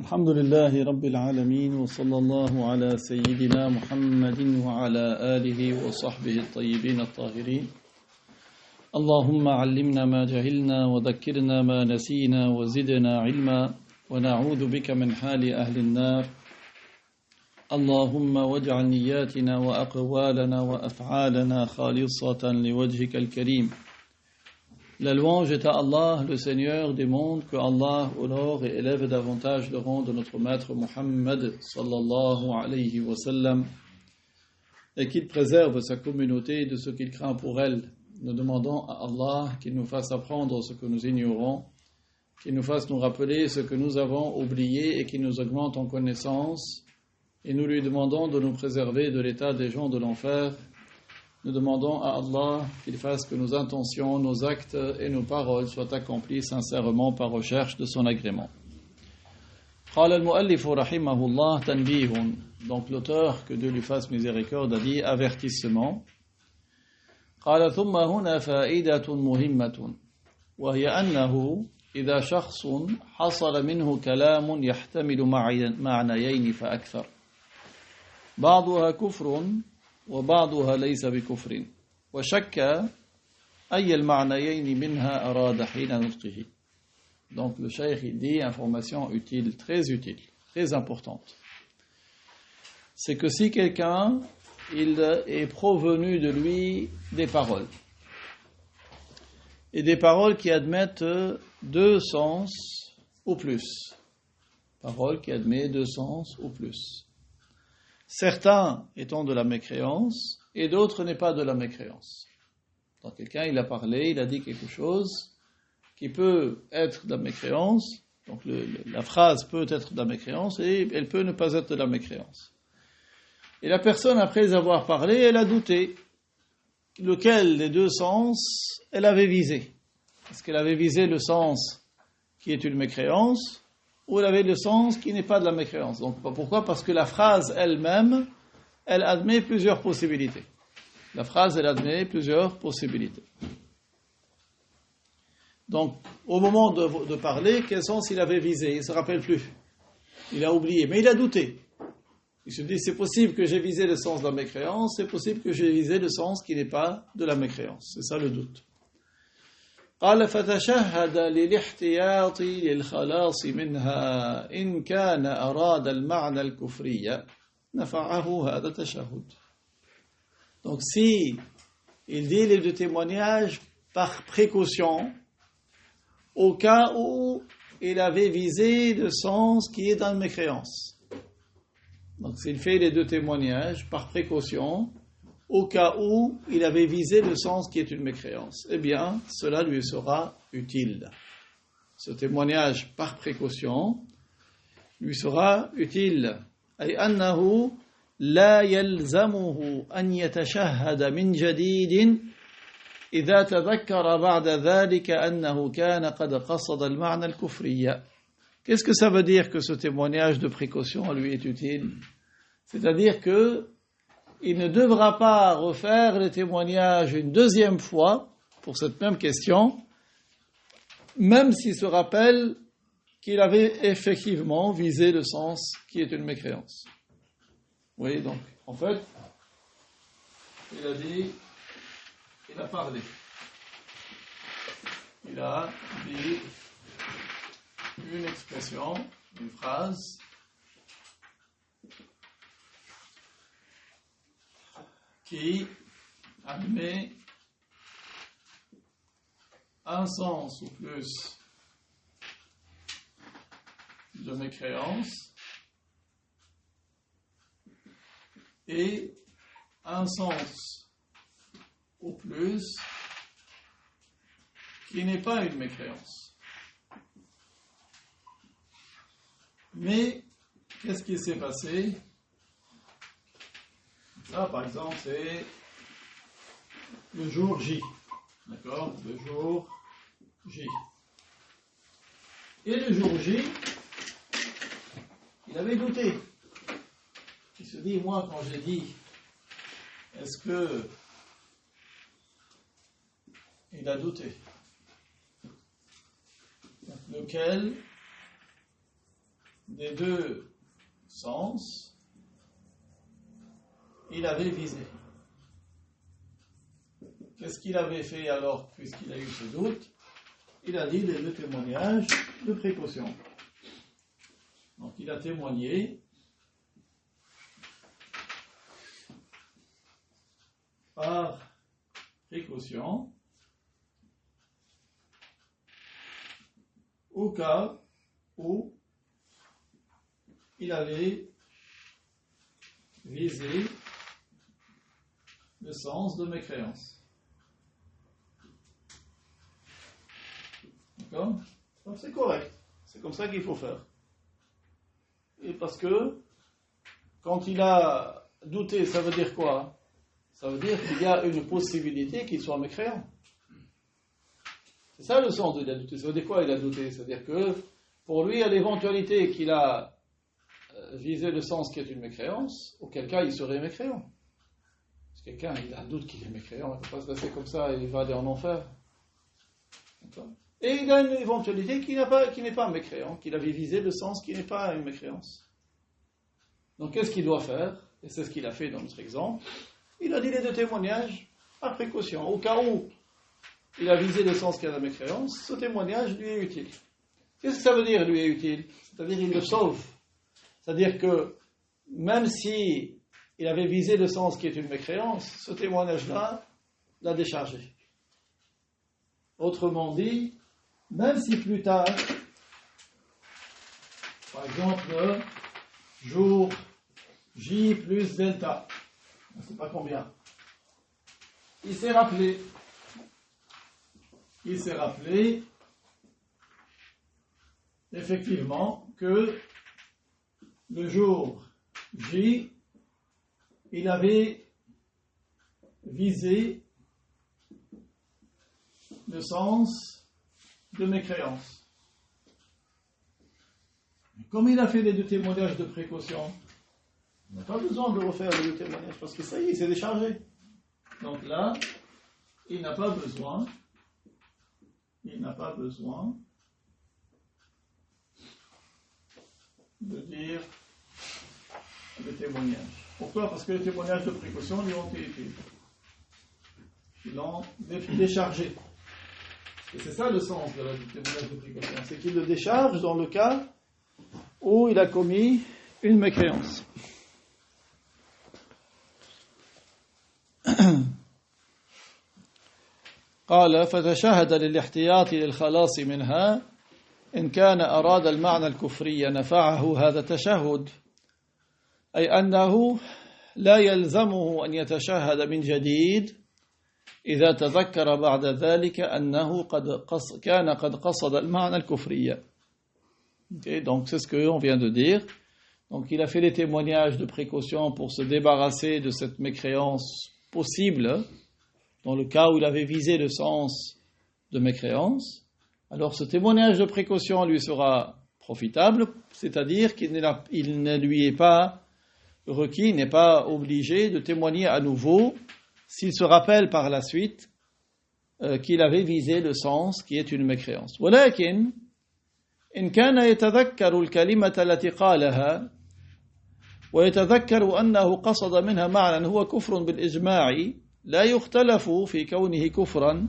الحمد لله رب العالمين وصلى الله على سيدنا محمد وعلى آله وصحبه الطيبين الطاهرين اللهم علمنا ما جهلنا وذكرنا ما نسينا وزدنا علما ونعوذ بك من حال أهل النار اللهم واجعل نياتنا وأقوالنا وأفعالنا خالصة لوجهك الكريم. La louange est à Allah, le Seigneur des mondes, que Allah honore et élève davantage le rang de notre maître Muhammad sallallahu alayhi wa sallam et qu'il préserve sa communauté de ce qu'il craint pour elle. Nous demandons à Allah qu'il nous fasse apprendre ce que nous ignorons, qu'il nous fasse nous rappeler ce que nous avons oublié et qu'il nous augmente en connaissance. Et nous lui demandons de nous préserver de l'état des gens de l'enfer. Nous demandons à Allah qu'il fasse que nos intentions, nos actes et nos paroles soient accomplis sincèrement par recherche de son agrément. قال المؤلف رحمه الله تنبيه. Donc l'auteur, que Dieu lui fasse miséricorde, a dit avertissement. قال ثم هنا فائدة مهمة وهي أنه إذا شخص حصل منه كلام يحتمل معنيين فأكثر بعضها كفر وبعضها ليس بكفر وشك أي المعنيين منها أراد حين نطقه. Donc le cheikh il dit information utile, très importante. C'est que si quelqu'un il est provenu de lui des paroles et des paroles qui admettent deux sens ou plus, paroles qui admettent deux sens ou plus. Certains étant de la mécréance et d'autres n'est pas de la mécréance. Donc quelqu'un il a parlé, il a dit quelque chose qui peut être de la mécréance, donc la phrase peut être de la mécréance et elle peut ne pas être de la mécréance. Et la personne après avoir parlé, elle a douté lequel des deux sens elle avait visé. Est-ce qu'elle avait visé le sens qui est une mécréance ou elle avait le sens qui n'est pas de la mécréance. Donc pourquoi ? Parce que la phrase elle-même, elle admet plusieurs possibilités. La phrase, elle admet plusieurs possibilités. Donc, au moment de parler, quel sens il avait visé ? Il ne se rappelle plus. Il a oublié, mais il a douté. Il se dit, c'est possible que j'ai visé le sens de la mécréance, c'est possible que j'ai visé le sens qui n'est pas de la mécréance. C'est ça le doute. قال فتشهد للاحتياط للخلاص منها إن كان أراد المعنى الكفري نفعه هذا التشهد. Donc si il dit les deux témoignages par précaution au cas où il avait visé le sens qui est dans la mécréance. Donc s'il fait les deux témoignages par précaution au cas où il avait visé le sens qui est une mécréance, eh bien, cela lui sera utile. Ce témoignage par précaution lui sera utile. أي أنه لا يلزمه أن يتشهد من جديد إذا تذكر بعد ذلك أنه كان قد قصد المعنى الكفري. Qu'est-ce que ça veut dire que ce témoignage de précaution lui est utile ? C'est-à-dire que il ne devra pas refaire le témoignage une deuxième fois pour cette même question, même s'il se rappelle qu'il avait effectivement visé le sens qui est une mécréance. Vous voyez donc, en fait, il a dit, il a parlé. Il a dit une expression, une phrase, qui admet un sens ou plus de mécréance et un sens ou plus qui n'est pas une mécréance. Mais qu'est-ce qui s'est passé ? Ça, par exemple, c'est le jour J. D'accord ? Le jour J. Et le jour J, il avait douté. Il se dit, moi, quand j'ai dit, est-ce que il a douté ? Lequel des deux sens il avait visé. Qu'est-ce qu'il avait fait alors, puisqu'il a eu ce doute? Il a dit les deux témoignages de précaution. Donc il a témoigné par précaution au cas où il avait visé le sens de mécréance. D'accord? Donc c'est correct. C'est comme ça qu'il faut faire. Et parce que quand il a douté, ça veut dire quoi? Ça veut dire qu'il y a une possibilité qu'il soit mécréant. C'est ça le sens de il a douté. Ça veut dire quoi il a douté? C'est-à-dire que pour lui, il y a l'éventualité qu'il a visé le sens qui est une mécréance, auquel cas il serait mécréant. Si quelqu'un il a un doute qu'il est mécréant, il ne peut pas se laisser comme ça et il va aller en enfer. D'accord? Et il a une éventualité qui n'est pas mécréant, qu'il avait visé le sens qui n'est pas une mécréance. Donc qu'est-ce qu'il doit faire? Et c'est ce qu'il a fait dans notre exemple. Il a dit les deux témoignages par précaution. Au cas où il a visé le sens qui a la mécréance, ce témoignage lui est utile. Qu'est-ce que ça veut dire lui est utile? C'est-à-dire il le sauve. C'est-à-dire que même si il avait visé le sens qui est une mécréance, ce témoignage-là l'a déchargé. Autrement dit, même si plus tard, par exemple, jour J plus delta, on ne sait pas combien, il s'est rappelé effectivement que le jour J, il avait visé le sens de mécréance. Comme il a fait les deux témoignages de précaution, on n'a pas besoin de refaire les deux témoignages parce que ça y est, il s'est déchargé. Donc là, il n'a pas besoin de dire le témoignage. Pourquoi? Parce que les témoignages de précaution lui ont été utiles. Ils l'ont déchargé. Et c'est ça le sens de la témoignage de précaution. C'est qu'il le décharge dans le cas où il a commis une mécréance. قال فتشهد للاحتياط للخلاص منها إن كان أراد المعنى الكفري نفعه هذا التشهد أي أنه لا يلزمه أن يتشهد من جديد إذا تذكر بعد ذلك أنه كان قد قصد المعنى الكفري. Okay, donc c'est ce qu'on vient de dire. Donc il a fait les témoignages de précaution pour se débarrasser de cette mécréance possible, dans le cas où il avait visé le sens de mécréance. Alors ce témoignage de précaution lui sera profitable, c'est-à-dire qu'il ne lui est pas requis, il n'est pas obligé de témoigner à nouveau s'il se rappelle par la suite qu'il avait visé le sens qui est une mécréance. ولكن إن كان يتذكر الكلمة التي قالها ويتذكر أنه قصد منها معنى هو كفر بالإجماع لا يختلف في كونه كفرا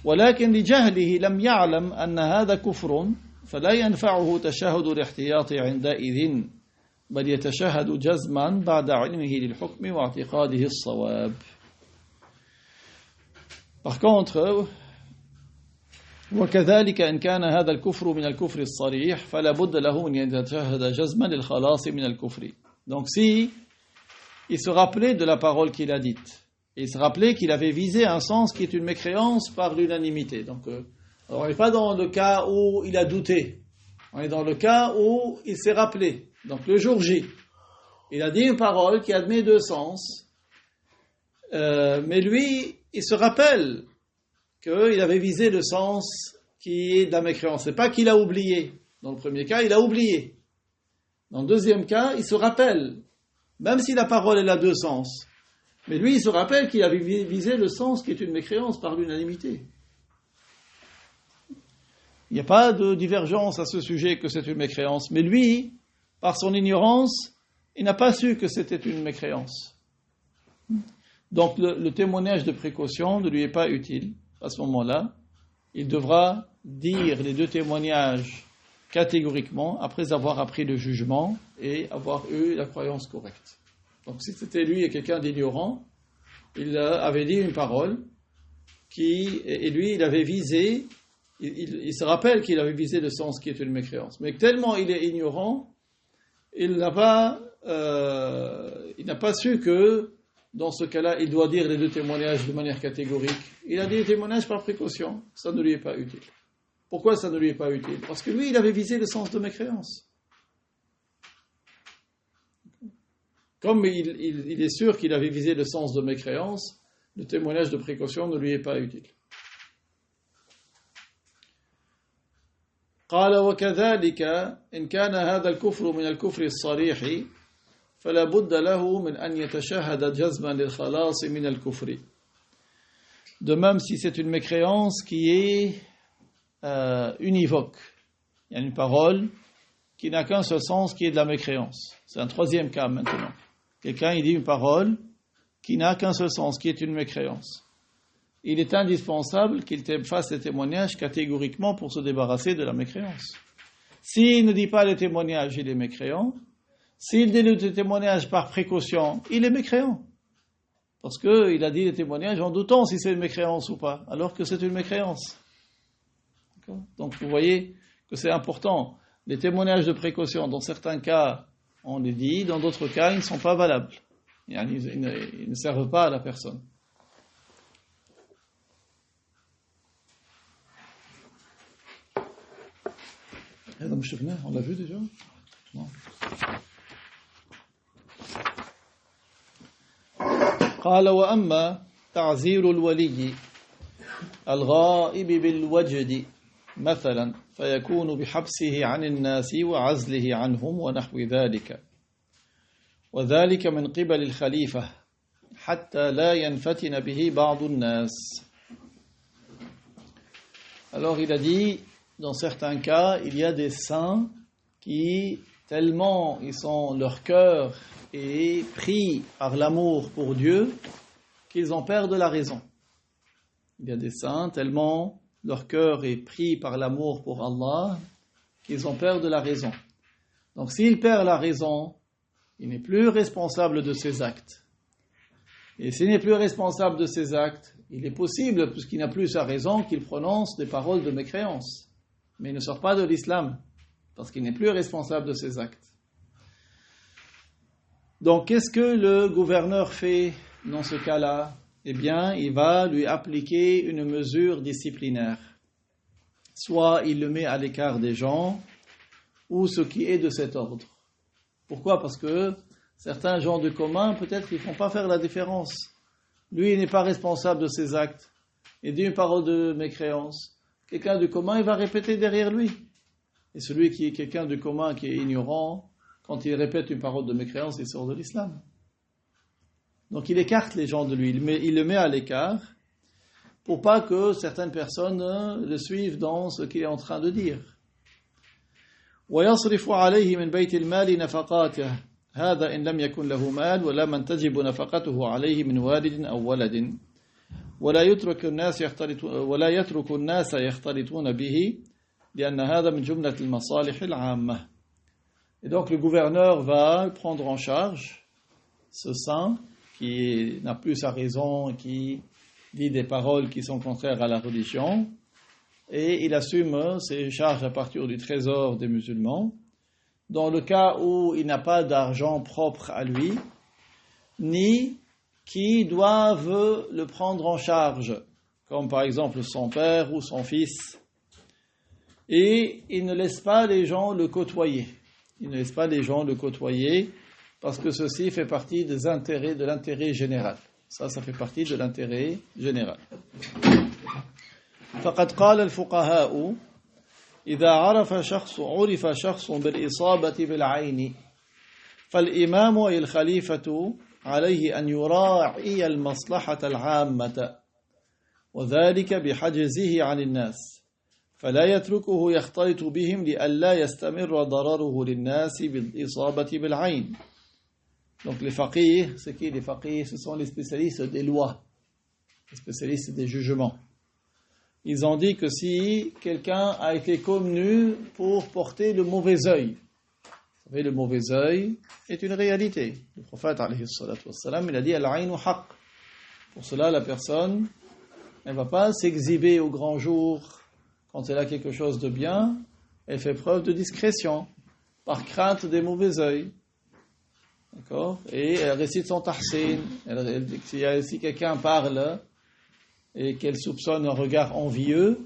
ولكن لجهله لم يعلم أن هذا كفر فلا ينفعه تشهد الاحتياط عندئذ بل يتشهد جزما بعد علمه للحكم واعتقاده الصواب. Par contre, وكذلك إن كان هذا الكفر من الكفر الصريح فلا بد له أن يتشهد جزما للخلاص من الكفر. Donc si il se rappelait de la parole qu'il a dite, et il se rappelait qu'il avait visé un sens qui est une mécréance par l'unanimité. Donc, alors on n'est pas dans le cas où il a douté, on est dans le cas où il s'est rappelé. Donc le jour J, il a dit une parole qui admet deux sens, mais lui, il se rappelle qu'il avait visé le sens qui est de la mécréance. C'est pas qu'il a oublié. Dans le premier cas, il a oublié. Dans le deuxième cas, il se rappelle, même si la parole elle a deux sens. Mais lui, il se rappelle qu'il avait visé le sens qui est une mécréance par l'unanimité. Il n'y a pas de divergence à ce sujet que c'est une mécréance. Mais lui, par son ignorance, il n'a pas su que c'était une mécréance. Donc le témoignage de précaution ne lui est pas utile à ce moment-là. Il devra dire les deux témoignages catégoriquement après avoir appris le jugement et avoir eu la croyance correcte. Donc si c'était lui et quelqu'un d'ignorant, il avait dit une parole et lui il avait visé, il se rappelle qu'il avait visé le sens qui est une mécréance, mais tellement il est ignorant, il n'a pas su que dans ce cas-là il doit dire les deux témoignages de manière catégorique. Il a dit les témoignages par précaution, ça ne lui est pas utile. Pourquoi ça ne lui est pas utile? Parce que lui il avait visé le sens de mécréance. Comme il est sûr qu'il avait visé le sens de mécréance, le témoignage de précaution ne lui est pas utile. قال وكذلك إن كان هذا الكفر من الكفر الصريح فلا بد له من أن يتشهد جزما للخلاص من الكفر. De même, si c'est une mécréance qui est univoque, il y a une parole qui n'a qu'un seul sens, qui est de la mécréance. C'est un troisième cas maintenant. Quelqu'un il dit une parole qui n'a qu'un seul sens, qui est une mécréance. Il est indispensable qu'il fasse les témoignages catégoriquement pour se débarrasser de la mécréance. S'il ne dit pas les témoignages, il est mécréant. S'il dit les témoignages par précaution, il est mécréant. Parce qu'il a dit les témoignages en doutant si c'est une mécréance ou pas, alors que c'est une mécréance. D'accord ? Donc vous voyez que c'est important. Les témoignages de précaution, dans certains cas, on les dit, dans d'autres cas, ils ne sont pas valables. Ils ne servent pas à la personne. On l'a vu déjà? Non. قال وأما تعزير الولي الغائب بالوجد مثلا فيكون بحبسه عن الناس وعزله عنهم ونحو ذلك وذلك من قبل الخليفة حتى لا ينفتن به بعض الناس. Alors il a dit, dans certains cas, il y a des saints qui, tellement leur cœur est pris par l'amour pour Dieu, qu'ils en perdent la raison. Il y a des saints, tellement leur cœur est pris par l'amour pour Allah, qu'ils en perdent la raison. Donc s'il perd la raison, il n'est plus responsable de ses actes. Et s'il n'est plus responsable de ses actes, il est possible, puisqu'il n'a plus sa raison, qu'il prononce des paroles de mécréance. Mais il ne sort pas de l'islam, parce qu'il n'est plus responsable de ses actes. Donc, qu'est-ce que le gouverneur fait dans ce cas-là? Eh bien, il va lui appliquer une mesure disciplinaire. Soit il le met à l'écart des gens, ou ce qui est de cet ordre. Pourquoi? Parce que certains gens du commun, peut-être qu'ils ne font pas faire la différence. Lui, il n'est pas responsable de ses actes. Il dit une parole de mécréance. Quelqu'un du commun, il va répéter derrière lui. Et celui qui est quelqu'un du commun, qui est ignorant, quand il répète une parole de mécréance, il sort de l'islam. Donc il écarte les gens de lui, il le met à l'écart, pour pas que certaines personnes le suivent dans ce qu'il est en train de dire. ويصرف عليه من بيت المال نفقاته هذا إن لم يكن له مال ولا من تجب نفقته عليه من والد أو ولد ولا يترك الناس يختلطون به لأن هذا من جملة المصالح العامة. Et donc le gouverneur va prendre en charge ce saint qui n'a plus sa raison, qui dit des paroles qui sont contraires à la religion, et il assume ses charges à partir du trésor des musulmans. Dans le cas où il n'a pas d'argent propre à lui, ni qui doivent le prendre en charge, comme par exemple son père ou son fils, et il ne laisse pas les gens le côtoyer. Il ne laisse pas les gens le côtoyer, parce que ceci fait partie des intérêts, de l'intérêt général. Ça fait partie de l'intérêt général. فقد قال الفقهاء إذا عرف شخص بالإصابة بالعين فالإمام أي الخليفة عليه أن يراعي المصلحة العامة وذلك بحجزه عن الناس فلا يتركه يختلط بهم لئلا يستمر ضرره للناس بالإصابة بالعين. Donc les faqih, c'est qui les faqih? Ce sont les spécialistes des lois, les spécialistes des jugements. Ils ont dit que si quelqu'un a été connu pour porter le mauvais œil, vous savez, le mauvais œil est une réalité. Le prophète, alayhi salatu wassalam, il a dit al-aynu haqq. Pour cela, la personne, elle ne va pas s'exhiber au grand jour quand elle a quelque chose de bien. Elle fait preuve de discrétion par crainte des mauvais œils. D'accord? Et elle récite son tahsin. Si quelqu'un parle et qu'elle soupçonne un regard envieux,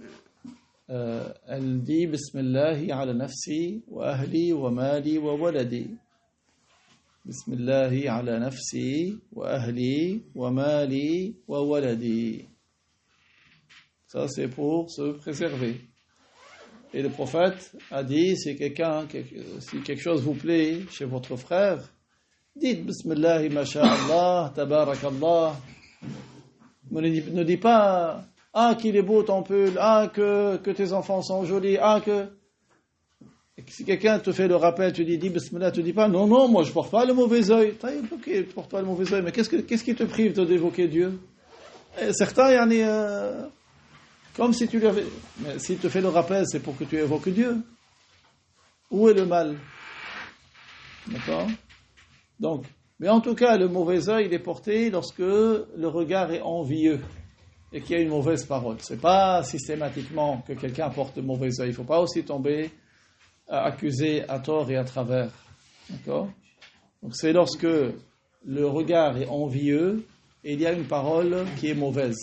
elle dit Bismillahi ala nafsi wa ahli wa mali wa waladi. Bismillahi ala nafsi wa ahli wa mali wa waladi. Ça, c'est pour se préserver. Et le prophète a dit si quelque chose vous plaît chez votre frère, dites Bismillahi ma sha'Allah, tabarakallah. Ne dis pas qu'il est beau ton pull, que tes enfants sont jolis, Et si quelqu'un te fait le rappel, tu dis Bismillah, tu dis pas non, moi je porte pas le mauvais œil. Ok, tu portes pas le mauvais œil, mais qu'est-ce qui te prive d'évoquer Dieu? Certains, comme si tu lui avais. Mais s'il te fait le rappel, c'est pour que tu évoques Dieu. Où est le mal? D'accord? Donc, mais en tout cas, le mauvais œil, il est porté lorsque le regard est envieux et qu'il y a une mauvaise parole. C'est pas systématiquement que quelqu'un porte le mauvais œil. Il ne faut pas aussi tomber à accuser à tort et à travers. D'accord? Donc, c'est lorsque le regard est envieux et il y a une parole qui est mauvaise.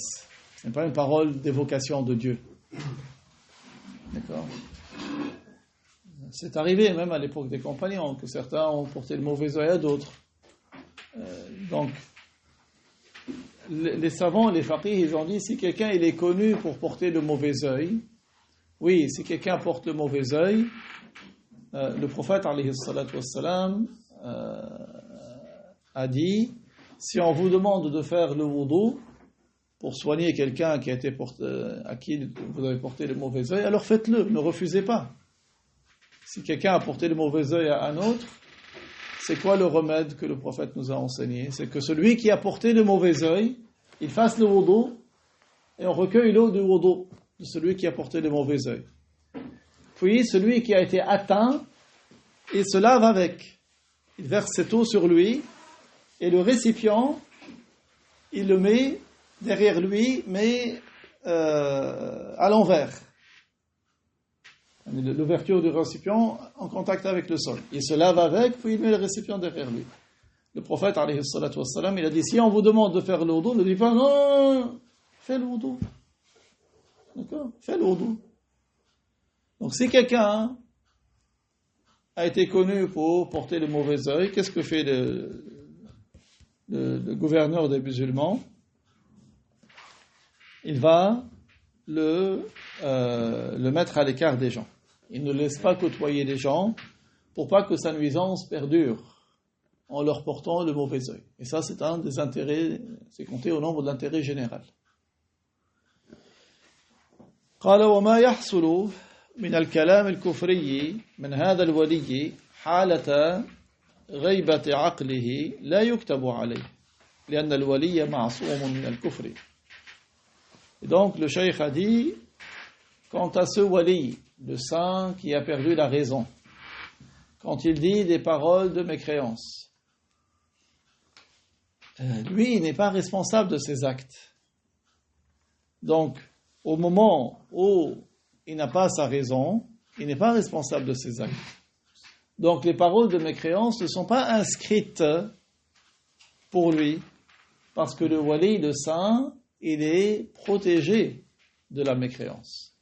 Ce n'est pas une parole d'évocation de Dieu. D'accord? C'est arrivé même à l'époque des compagnons que certains ont porté le mauvais œil à d'autres. Donc, les savants, les faqih, ils ont dit si quelqu'un il est connu pour porter le mauvais œil, oui, si quelqu'un porte le mauvais œil, le prophète alayhi salatu wassalam a dit si on vous demande de faire le wudu pour soigner quelqu'un à qui vous avez porté le mauvais œil, alors faites-le, ne refusez pas. Si quelqu'un a porté le mauvais œil à un autre, c'est quoi le remède que le prophète nous a enseigné? C'est que celui qui a porté le mauvais œil, il fasse le wudu et on recueille l'eau du wudu de celui qui a porté le mauvais œil. Puis celui qui a été atteint, il se lave avec. Il verse cette eau sur lui et le récipient, il le met derrière lui, mais à l'envers. L'ouverture du récipient en contact avec le sol. Il se lave avec, puis il met le récipient derrière lui. Le prophète, alayhi salatu wassalam, il a dit, si on vous demande de faire le wudu, ne dites pas, non, fais le wudu. D'accord? Fais le wudu. Donc si quelqu'un a été connu pour porter le mauvais œil, qu'est-ce que fait le gouverneur des musulmans? Il va le mettre à l'écart des gens. Il ne laisse pas côtoyer les gens pour pas que sa nuisance perdure en leur portant le mauvais œil. Et ça, c'est un des intérêts, c'est compté au nombre de l'intérêt général. قال وما يحصل من الكلام الكفري من هذا الولي حالة غيبة عقله لا يكتب عليه لأن الولي معصوم من الكفر. Et donc le cheikh a dit, quant à ce wali, le saint qui a perdu la raison, quand il dit des paroles de mécréance, lui, il n'est pas responsable de ses actes. Donc, au moment où il n'a pas sa raison, il n'est pas responsable de ses actes. Donc, les paroles de mécréance ne sont pas inscrites pour lui, parce que le wali, le saint, il est protégé de la mécréance.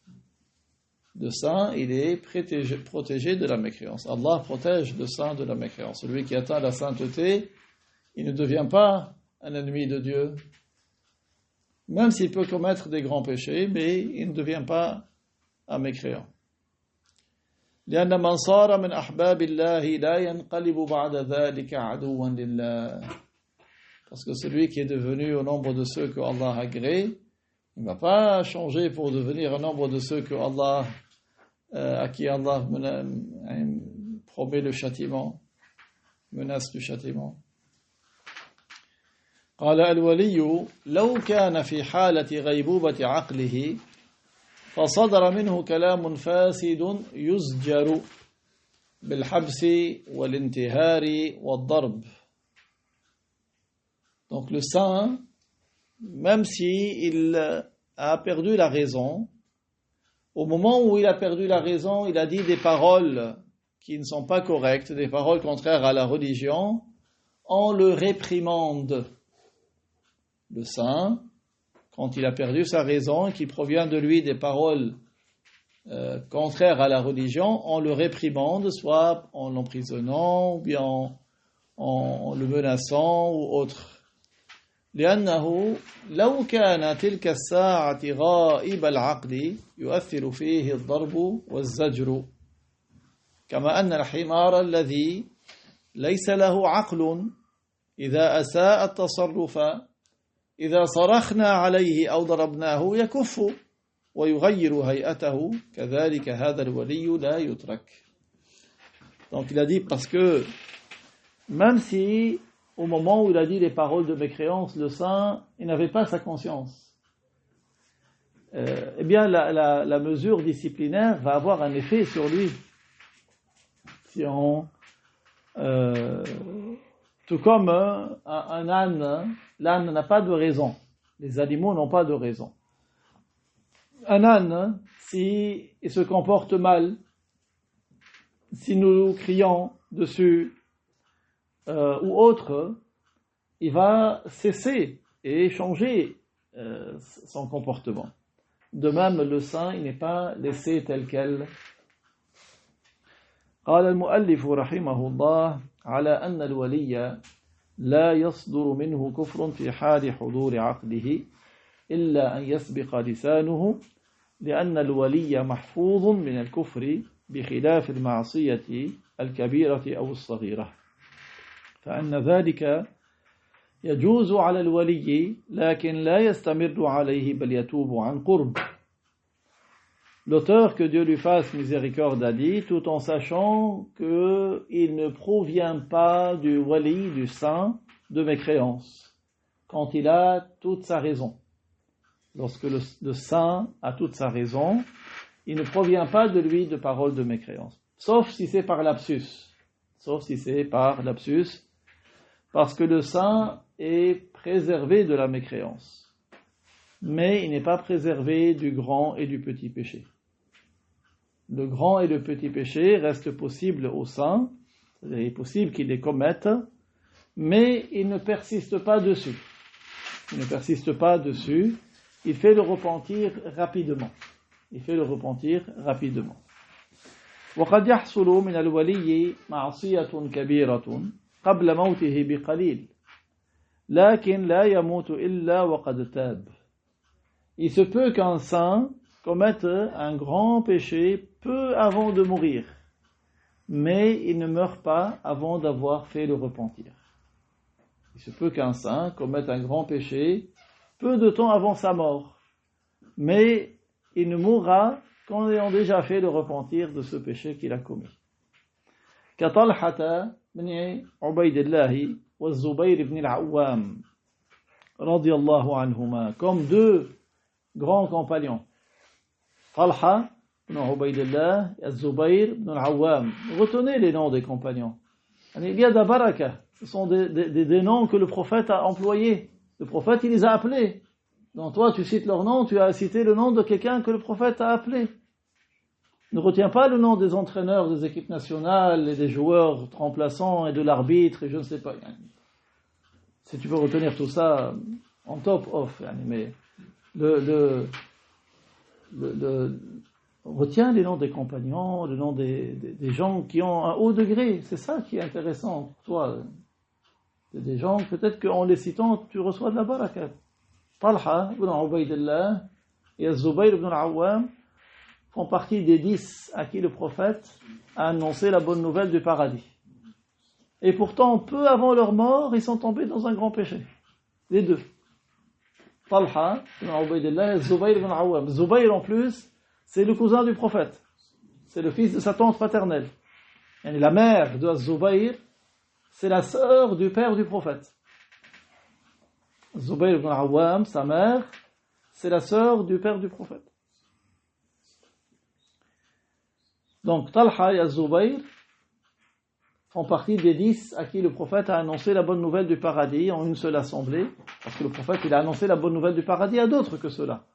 Le saint, il est protégé de la mécréance. Allah protège le saint de la mécréance. Celui qui atteint la sainteté, il ne devient pas un ennemi de Dieu. Même s'il peut commettre des grands péchés, mais il ne devient pas un mécréant. لأن من صار من أحباب الله لا ينقلب بعد ذلك عدوا لله. Parce que celui qui est devenu au nombre de ceux que Allah a agréés, Il ne va pas changer pour devenir un nombre de ceux que Allah, à qui Allah promet le châtiment, menace du châtiment. قال الولي لو كان في حالة غيبوبة عقله فصدر منه كلام فاسد يزجر بالحبس والانتهار والضرب. Donc le saint, même si il a perdu la raison, au moment où il a perdu la raison, il a dit des paroles qui ne sont pas correctes, des paroles contraires à la religion, on le réprimande. Le saint, quand il a perdu sa raison et qu'il provient de lui des paroles contraires à la religion, on le réprimande, soit en l'emprisonnant, ou bien en le menaçant, ou autre. لأنه لو كان تلك الساعة غائب العقل يؤثر فيه الضرب والزجر كما أن الحمار الذي ليس له عقل إذا أساء التصرف إذا صرخنا عليه أو ضربناه يكف ويغير هيئته كذلك هذا الولي لا يترك. Donc il a dit parce que même si au moment où il a dit les paroles de mécréance, le saint, il n'avait pas sa conscience, eh bien la mesure disciplinaire va avoir un effet sur lui. Si on tout comme un âne, l'âne n'a pas de raison. Les animaux n'ont pas de raison. Un âne, si il se comporte mal, si nous crions dessus ou autre, il va cesser et changer son comportement. De même, le saint, il n'est pas laissé tel quel. قال المؤلف رحمه الله على أن الولي لا يصدر منه كفر في حال حضور عقله إلا أن يسبق لسانه لأن الولي محفوظ من الكفر بخلاف المعصية الكبيرة أو الصغيرة فأن ذلك يجوز على الولي لكن لا يستمر عليه بل يتوب عن قرب. L'auteur, que Dieu lui fasse miséricorde, a dit, tout en sachant qu'il ne provient pas du wali, du saint, de mécréance, quand il a toute sa raison. Lorsque le saint a toute sa raison, il ne provient pas de lui de paroles de mécréance. Sauf si c'est par lapsus. Parce que le saint est préservé de la mécréance. Mais il n'est pas préservé du grand et du petit péché. Le grand et le petit péché restent possibles au saint, c'est-à-dire il est possible qu'il les commette, mais il ne persiste pas dessus. Il fait le repentir rapidement. وقد يحصل من الولي معصية كبيرة قبل موته بقليل لكن لا يموت إلا وقد تاب. Il se peut qu'un saint commette un grand péché peu avant de mourir, mais il ne meurt pas avant d'avoir fait le repentir. Il se peut qu'un saint commette un grand péché peu de temps avant sa mort, mais il ne mourra qu'en ayant déjà fait le repentir de ce péché qu'il a commis. كطلحة بن عبيد الله والزبير بن العوام رضي الله عنهما, comme deux grands compagnons, Talha ibn Ubaydillah et Zubayr ibn al-Awwam. Retenez les noms des compagnons. Il y a des baraka, ce sont des noms que le prophète a employés. Le prophète, il les a appelés. Donc toi, tu cites leur nom, tu as cité le nom de quelqu'un que le prophète a appelé. Ne retiens pas le nom des entraîneurs des équipes nationales et des joueurs remplaçants et de l'arbitre et je ne sais pas. Si tu peux retenir tout ça en top off, mais retiens les noms des compagnons, les noms des gens qui ont un haut degré. C'est ça qui est intéressant pour toi. C'est des gens, peut-être qu'en les citant, tu reçois de la baraka. Talha ibn Ubaydillah et Zubayr ibn al-Awwam font partie des 10 à qui le prophète a annoncé la bonne nouvelle du paradis. Et pourtant, peu avant leur mort, ils sont tombés dans un grand péché. Les deux. Talha ibn Ubaydillah et Zubayr ibn Awwam. Zubayr en plus, c'est le cousin du prophète. C'est le fils de sa tante paternelle. Et la mère de Zubayr, c'est la sœur du père du prophète. Zubayr ibn Awwam, sa mère, c'est la sœur du père du prophète. Donc Talha et Zubayr font partie des 10 à qui le prophète a annoncé la bonne nouvelle du paradis en une seule assemblée, parce que le prophète il a annoncé la bonne nouvelle du paradis à d'autres que ceux-là.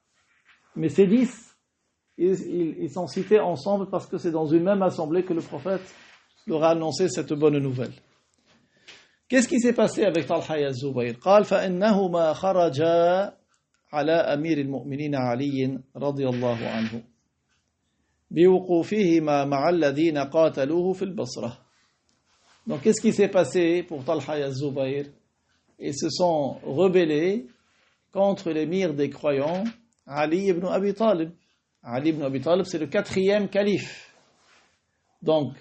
Mais ces 10, ils sont cités ensemble parce que c'est dans une même assemblée que le prophète leur a annoncé cette bonne nouvelle. Qu'est-ce qui s'est passé avec Talha et Zubayr? قال فإنهما خرجا على أمير المؤمنين علي رضي الله عنه بوقوفهما مع الذين قاتلوه في البصرة. Donc, qu'est-ce qui s'est passé pour Talha et Zubayr? Ils se sont rebellés contre l'émir des croyants, Ali ibn Abi Talib. Ali ibn Abi Talib, c'est le 4e calife. Donc,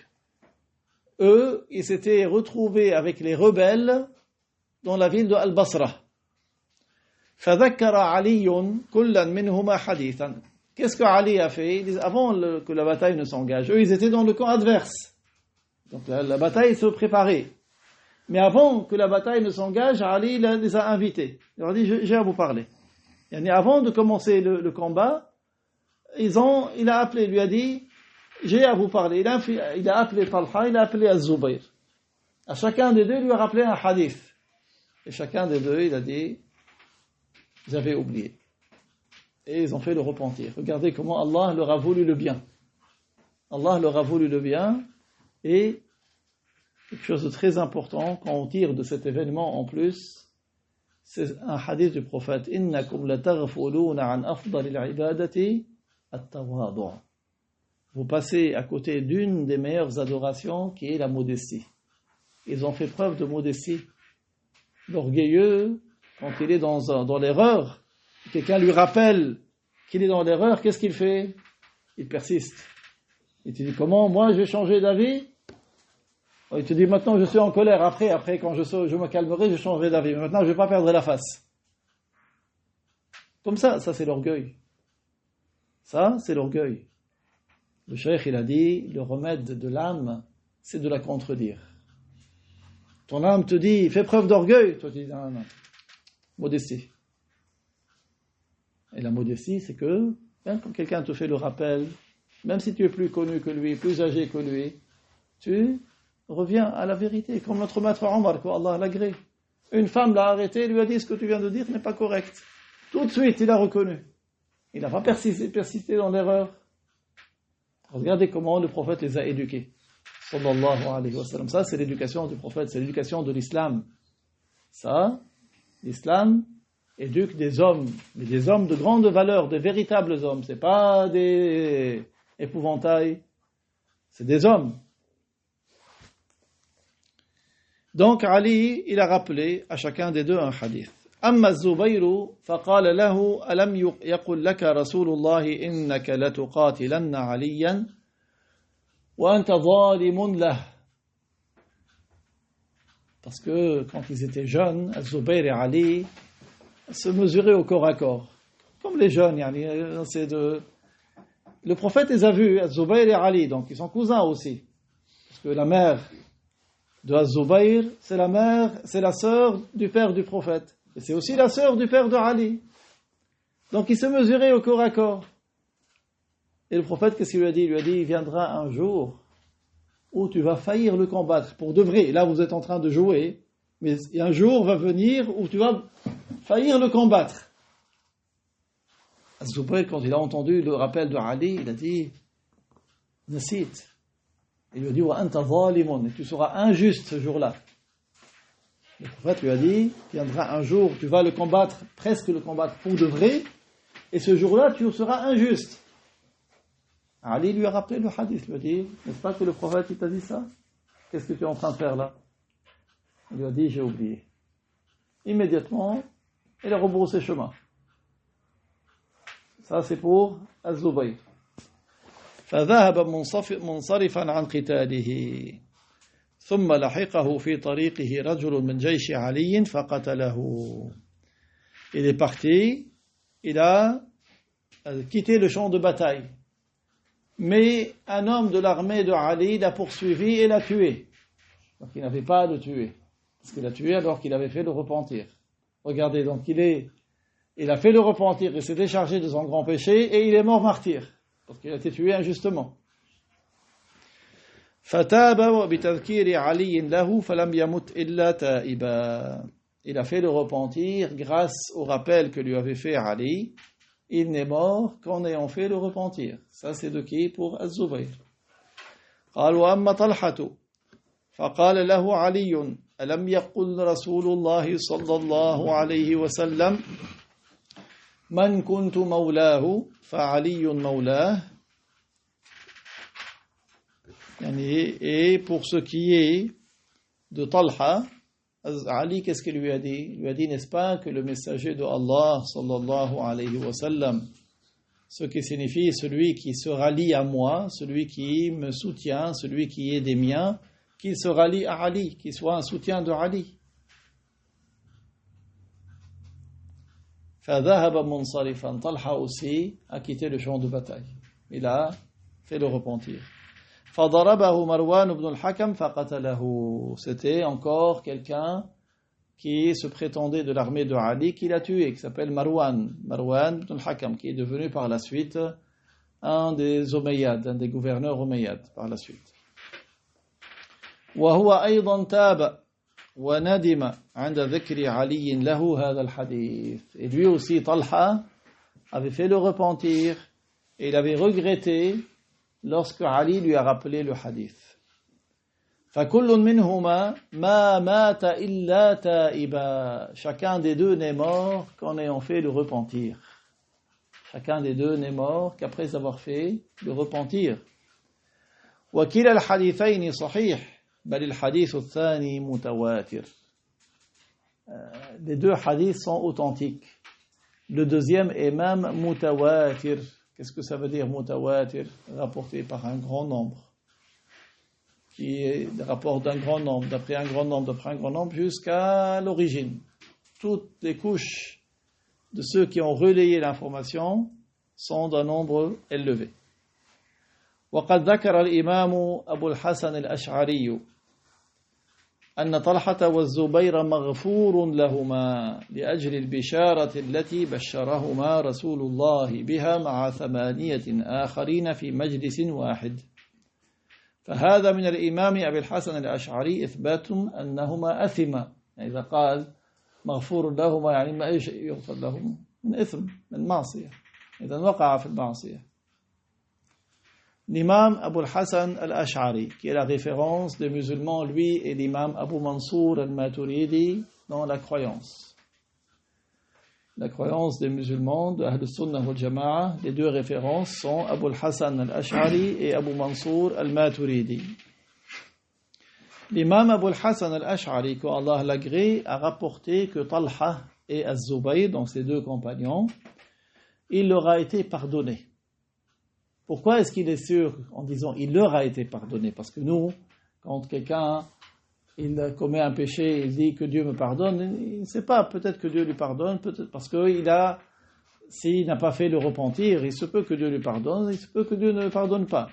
eux, ils s'étaient retrouvés avec les rebelles dans la ville de Al-Basra. فَذَكَّرَ عَلِيٌّ كُلًّا مِنْهُمَا حَدِيثًا. Qu'est-ce que Ali a fait? Avant que la bataille ne s'engage, eux, ils étaient dans le camp adverse. Donc la bataille se préparait. Mais avant que la bataille ne s'engage, Ali les a invités. Il leur a dit, j'ai à vous parler. Et avant de commencer le combat, il a appelé, lui a dit, j'ai à vous parler. Il a appelé Talha, il a appelé Az-Zubayr. À chacun des deux, il lui a rappelé un hadith. Et chacun des deux, il a dit, vous avez oublié. Et ils ont fait le repentir. Regardez comment Allah leur a voulu le bien. Allah leur a voulu le bien. Et quelque chose de très important, quand on tire de cet événement en plus, c'est un hadith du prophète. Innakum lataghfuluna an afdalil ibadati at-tawadu'. Vous passez à côté d'une des meilleures adorations qui est la modestie. Ils ont fait preuve de modestie. L'orgueilleux, quand il est dans l'erreur, quelqu'un lui rappelle qu'il est dans l'erreur, qu'est-ce qu'il fait? Il persiste. Il te dit, comment, moi, je vais changer d'avis? Il te dit, maintenant, je suis en colère. Après, quand je me calmerai, je changerai d'avis. Mais maintenant, je ne vais pas perdre la face. Comme ça c'est l'orgueil. Ça, c'est l'orgueil. Le cheikh, il a dit, le remède de l'âme, c'est de la contredire. Ton âme te dit, fais preuve d'orgueil. Toi, tu dis, non. Modestie. Et la modestie, c'est que, même quand quelqu'un te fait le rappel, même si tu es plus connu que lui, plus âgé que lui, tu reviens à la vérité, comme notre maître Omar, qu'Allah l'agrée. Une femme l'a arrêté, lui a dit, ce que tu viens de dire n'est pas correct. Tout de suite, il a reconnu. Il n'a pas persisté dans l'erreur. Regardez comment le prophète les a éduqués. Sallallahu alayhi wa sallam. Ça, c'est l'éducation du prophète, c'est l'éducation de l'islam. Ça, l'islam éduque des hommes, mais des hommes de grande valeur, de véritables hommes. C'est pas des épouvantails, c'est des hommes. Donc Ali, il a rappelé à chacun des deux un hadith. أما الزبير فقال له ألم يقل لك رسول الله إنك لتقاتلن عليا وأنت ظالم له. Parce que quand ils étaient jeunes, Zubayr et Ali se mesuraient au corps à corps. Comme les jeunes, le prophète les a vus, Zubayr et Ali, donc ils sont cousins aussi. Parce que la mère de Az-Zubayr, c'est la sœur du père du prophète. Et c'est aussi la sœur du père de Ali. Donc ils se mesuraient au corps à corps. Et le prophète, qu'est-ce qu'il lui a dit? Il lui a dit, il viendra un jour où tu vas faillir le combattre, pour de vrai. Là, vous êtes en train de jouer, mais un jour va venir où tu vas faillir le combattre. Az-Zubayr, quand il a entendu le rappel de Ali, il a dit, Nasit. Il lui a dit, wa anta zalimun, et tu seras injuste ce jour-là. Le prophète lui a dit, viendra un jour, tu vas le combattre, presque le combattre pour de vrai, et ce jour-là, tu seras injuste. Ali lui a rappelé le hadith, lui a dit, n'est-ce pas que le prophète il t'a dit ça? Qu'est-ce que tu es en train de faire là? Il lui a dit, j'ai oublié. Immédiatement, il a rebroussé chemin. Ça c'est pour Az-Zubayr. فذهب منصرفا عن قتاله ثم لحقه في طريقه رجل من جيش علي فقتله. Il est parti, il a quitté le champ de bataille. Mais un homme de l'armée de Ali l'a poursuivi et l'a tué. Donc il n'avait pas à le tuer. Parce qu'il l'a tué alors qu'il avait fait le repentir. Regardez, donc il a fait le repentir, il s'est déchargé de son grand péché et il est mort martyr. Parce qu'il a été tué injustement. فَتَابَ وَبِتَذْكِيرِ عَلِيٍّ لَهُ فَلَمْ يَمُتْ إِلَّا تَائِبًا. Il a fait le repentir grâce au rappel que lui avait fait Ali. Il n'est mort qu'en ayant fait le repentir. Ça c'est de qui? Pour Az-Zubayr. قال وأما طلحة فقال له علي ألم يقل رسول الله صلى الله عليه وسلم من كنت مولاه فعلي مولاه. Et pour ce qui est de Talha, Ali, qu'est-ce qu'il lui a dit? Il lui a dit, n'est-ce pas, que le messager de Allah, sallallahu alayhi wa sallam, ce qui signifie celui qui se rallie à moi, celui qui me soutient, celui qui est des miens, qu'il se rallie à Ali, qu'il soit un soutien de Ali. فَذَهَبَ مُنْصَرِفًا. Talha aussi a quitté le champ de bataille. Il a fait le repentir. فَضَرَبَهُ مَرْوَانُ بْنُ الْحَكَمْ فَقَتَلَهُ. C'était encore quelqu'un qui se prétendait de l'armée de Ali, qui l'a tué, qui s'appelle Marwan ibn al-Hakam, qui est devenu par la suite un des Omeyyades, un des gouverneurs Omeyyades par la suite. وهو أيضا تاب وندم عند ذكر علي له هذا الحديث. Et lui aussi, Talha, avait fait le repentir et il avait regretté lorsque Ali lui a rappelé le hadith. فَكُلٌّ مِّنْهُمَا مَا مَاتَ إِلَّا تَائِبًا. Chacun des deux n'est mort qu'en ayant fait le repentir. Chacun des deux n'est mort qu'après avoir fait le repentir. وَكِلَا الْحَدِيثَيْنِ صَحِيحٌ بَلِ الْحَدِيثُ الثَّانِي مُتَوَاتِرٌ. Les deux hadiths sont authentiques. Le deuxième est même mutawatir. Qu'est-ce que ça veut dire mutawatir? Rapporté par un grand nombre. Qui est le rapport d'un grand nombre, d'après un grand nombre, jusqu'à l'origine. Toutes les couches de ceux qui ont relayé l'information sont d'un nombre élevé. وقد ذكر الإمام أبو الحسن الأشعري أن طلحة والزبير مغفور لهما لأجل البشارة التي بشرهما رسول الله بها مع 8 آخرين في مجلس واحد. فهذا من الإمام أبي الحسن الأشعري إثبات أنهما أثما. إذا قال مغفور لهما يعني ما أي شيء يغفر لهم من إثم من معصية، إذا وقع في المعصية. L'imam Abu al-Hassan al-Ash'ari, qui est la référence des musulmans, lui, et l'imam Abu Mansour al-Maturidi dans la croyance. La croyance des musulmans de Ahl al-Sunnah wal-Jama'a, les deux références sont Abu al-Hassan al-Ash'ari et Abu Mansour al-Maturidi. L'imam Abu al-Hassan al-Ash'ari, qu'Allah l'agrée, a rapporté que Talha et Az-Zubayr, donc ces deux compagnons, il leur a été pardonné. Pourquoi est-ce qu'il est sûr en disant il leur a été pardonné? Parce que nous, quand quelqu'un il commet un péché, il dit que Dieu me pardonne, il ne sait pas, peut-être que Dieu lui pardonne, peut-être parce que s'il n'a pas fait le repentir, il se peut que Dieu lui pardonne, il se peut que Dieu ne le pardonne pas.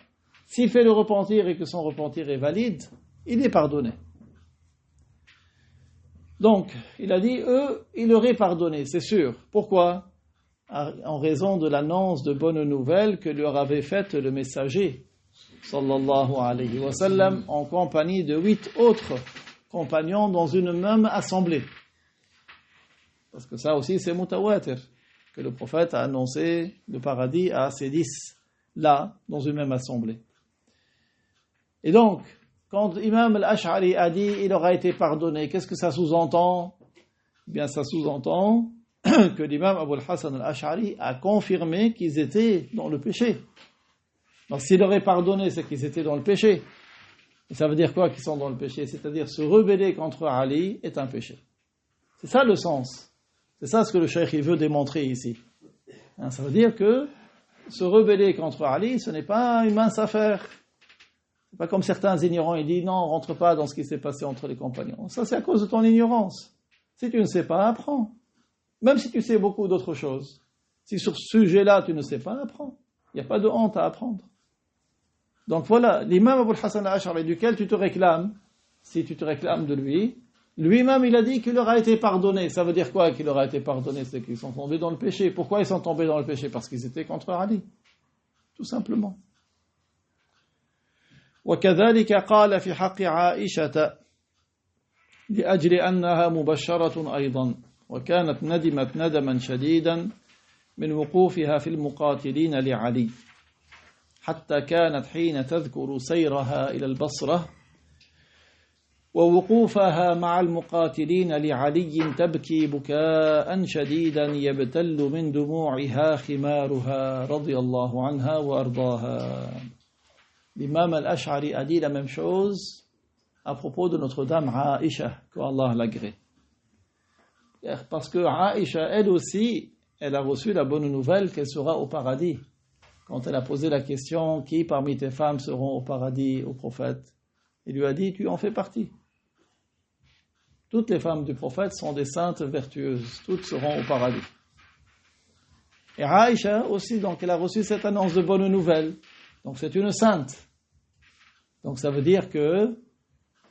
S'il fait le repentir et que son repentir est valide, il est pardonné. Donc, il a dit, eux, il leur est pardonné, c'est sûr. Pourquoi? En raison de l'annonce de bonnes nouvelles que leur avait faite le messager, sallallahu alayhi wa sallam, en compagnie de 8 autres compagnons dans une même assemblée. Parce que ça aussi c'est mutawatir, que le prophète a annoncé le paradis à ces 10 là, dans une même assemblée. Et donc, quand Imam al-Ash'ari a dit il aura été pardonné, qu'est-ce que ça sous-entend? Eh bien, ça sous-entend que l'imam Abu al-Hassan al-Ash'ari a confirmé qu'ils étaient dans le péché. Donc s'il leur est pardonné, c'est qu'ils étaient dans le péché. Et ça veut dire quoi qu'ils sont dans le péché? C'est-à-dire se rebeller contre Ali est un péché. C'est ça le sens. C'est ça ce que le cheikh il veut démontrer ici. Ça veut dire que se rebeller contre Ali, ce n'est pas une mince affaire. C'est pas comme certains ignorants, ils disent non, rentre pas dans ce qui s'est passé entre les compagnons. Ça c'est à cause de ton ignorance. Si tu ne sais pas, apprends. Même si tu sais beaucoup d'autres choses. Si sur ce sujet-là, tu ne sais pas, apprends. Il n'y a pas de honte à apprendre. Donc voilà, l'imam Abu al-Hasan al-Ash'ari duquel tu te réclames, si tu te réclames de lui, lui-même il a dit qu'il leur a été pardonné. Ça veut dire quoi qu'il leur a été pardonné? C'est qu'ils sont tombés dans le péché. Pourquoi ils sont tombés dans le péché? Parce qu'ils étaient contre Ali. Tout simplement. وكذلك قال في حق عائشة لأجل أنها مبشرة أيضا وكانت ندمت ندما شديدا من وقوفها في المقاتلين لعلي حتى كانت حين تذكر سيرها إلى البصرة ووقوفها مع المقاتلين لعلي تبكي بكاء شديدا يبتل من دموعها خمارها رضي الله عنها وأرضاها. L'imam al-Ash'ari a dit la même chose à propos de notre dame Aïcha, que Allah l'agrée. Parce que Aïcha, elle aussi, elle a reçu la bonne nouvelle qu'elle sera au paradis. Quand elle a posé la question, qui parmi tes femmes seront au paradis au prophète? Il lui a dit, tu en fais partie. Toutes les femmes du prophète sont des saintes vertueuses, toutes seront au paradis. Et Aïcha aussi, donc elle a reçu cette annonce de bonne nouvelle. Donc c'est une sainte. Donc ça veut dire que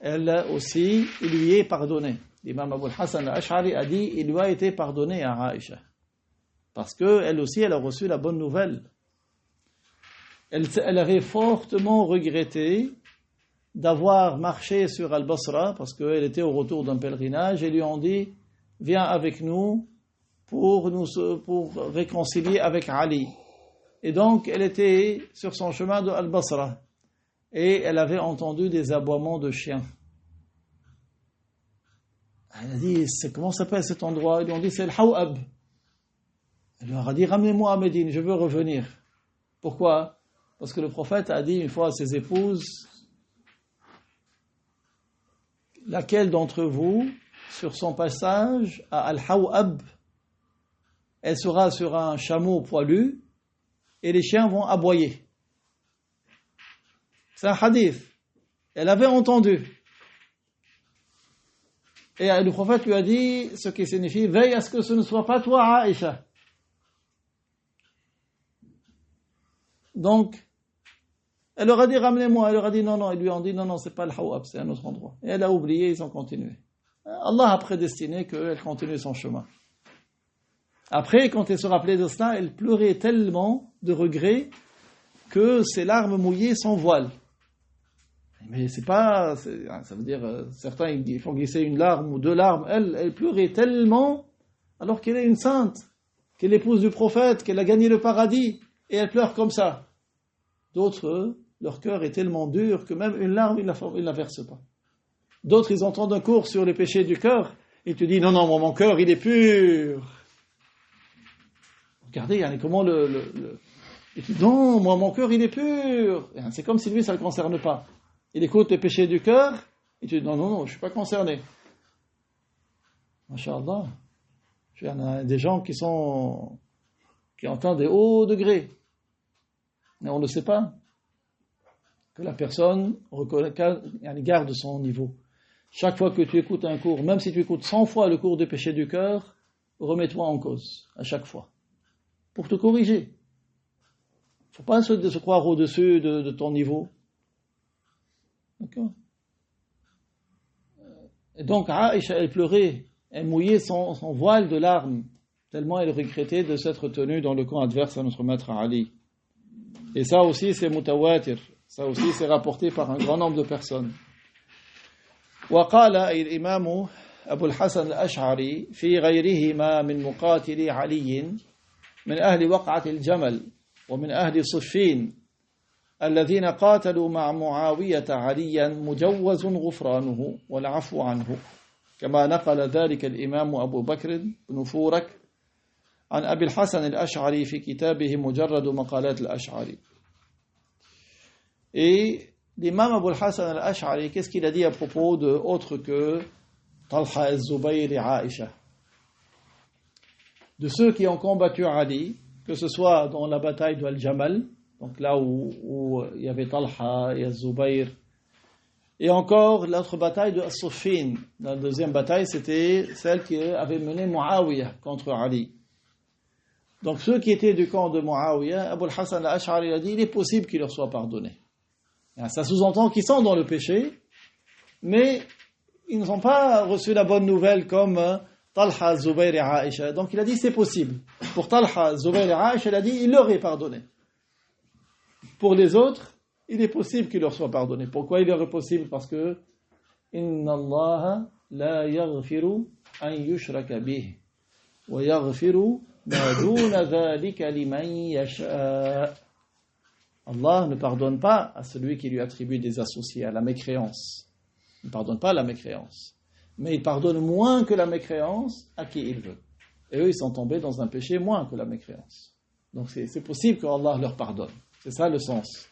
elle aussi, il lui est pardonné. L'imam Abu al-Hasan al-Ash'ari a dit, il lui a été pardonné à Aïcha. Parce qu'elle aussi, elle a reçu la bonne nouvelle. Elle avait fortement regretté d'avoir marché sur Al-Basra, parce qu'elle était au retour d'un pèlerinage, et lui ont dit, viens avec nous pour réconcilier avec Ali. Et donc, elle était sur son chemin de Al-Basra, et elle avait entendu des aboiements de chiens. Elle a dit, comment s'appelle cet endroit? Ils lui ont dit, c'est le Hawab. Elle leur a dit, ramenez-moi à Médine, je veux revenir. Pourquoi? Parce que le prophète a dit une fois à ses épouses, laquelle d'entre vous, sur son passage à Al-Hawab, elle sera sur un chameau poilu et les chiens vont aboyer. C'est un hadith. Elle avait entendu. Et le prophète lui a dit, ce qui signifie, veille à ce que ce ne soit pas toi, Aïcha. Donc, elle leur a dit, ramenez-moi. Elle leur a dit, non. Ils lui ont dit, non, c'est pas le Hawab, c'est un autre endroit. Et elle a oublié, ils ont continué. Allah a prédestiné qu'elle continue son chemin. Après, quand elle se rappelait de cela, elle pleurait tellement de regret que ses larmes mouillées s'envoilent. Mais c'est pas, ça veut dire, certains ils font glisser une larme ou deux larmes. Elle pleurait tellement, alors qu'elle est une sainte, qu'elle est l'épouse du prophète, qu'elle a gagné le paradis, et elle pleure comme ça. D'autres, leur cœur est tellement dur que même une larme, ils la versent pas. D'autres, ils entendent un cours sur les péchés du cœur, et ils te disent, non, moi, mon cœur, il est pur. Regardez, comment il dit, non, moi, mon cœur, il est pur. C'est comme si lui, ça ne le concerne pas. Il écoute les péchés du cœur, et tu dis, non, je ne suis pas concerné. Masha'Allah. Il y en a des gens qui entendent des hauts degrés. Mais on ne sait pas. Que la personne garde son niveau. Chaque fois que tu écoutes un cours, même si tu écoutes 100 fois le cours des péchés du cœur, remets-toi en cause, à chaque fois. Pour te corriger. Il ne faut pas se croire au-dessus de ton niveau. D'accord? Et donc, Aïcha, elle pleurait, elle mouillait son voile de larmes, tellement elle regrettait de s'être tenue dans le camp adverse à notre maître Ali. Et ça aussi, c'est mutawatir. Ça aussi, c'est rapporté par un grand nombre de personnes. وقال الإمام أبو الحسن الأشعري في غيرهما من مقاتلي علي من أهل وقعة الجمل ومن أهل صفين الذين قاتلوا مع معاوية عليا مجوز غفرانه والعفو عنه كما نقل ذلك الإمام أبو بكر بن فورك عن أبي الحسن الأشعري في كتابه مجرد مقالات الأشعري. Et l'imam Abu al-Hasan al-Ash'ari, qu'est-ce qu'il a dit à propos de autre que Talha al-Zubayr et Aïcha? De ceux qui ont combattu Ali, que ce soit dans la bataille de Al-Jamal, donc là où il y avait Talha et Al-Zubayr, Et encore, l'autre bataille de As-Suffin. La deuxième bataille, c'était celle qui avait mené Muawiyah contre Ali. Donc ceux qui étaient du camp de Muawiyah, Abu al-Hasan al-Ash'ari a dit, il est possible qu'il leur soit pardonné. Ça sous-entend qu'ils sont dans le péché, mais ils n'ont pas reçu la bonne nouvelle comme Talha, Zubayr et Aïcha. Donc il a dit, c'est possible. Pour Talha, Zubayr et Aïcha, il a dit, il leur est pardonné. Pour les autres, il est possible qu'il leur soit pardonné. Pourquoi il leur est possible? Parce que Inna Allah la yaghfiru an yushraka bih wa yaghfiru ma duna dhalika liman yasha. Allah ne pardonne pas à celui qui lui attribue des associés, à la mécréance. Il ne pardonne pas la mécréance. Mais il pardonne moins que la mécréance à qui il veut. Et eux, ils sont tombés dans un péché moins que la mécréance. Donc c'est possible qu'Allah leur pardonne. C'est ça le sens.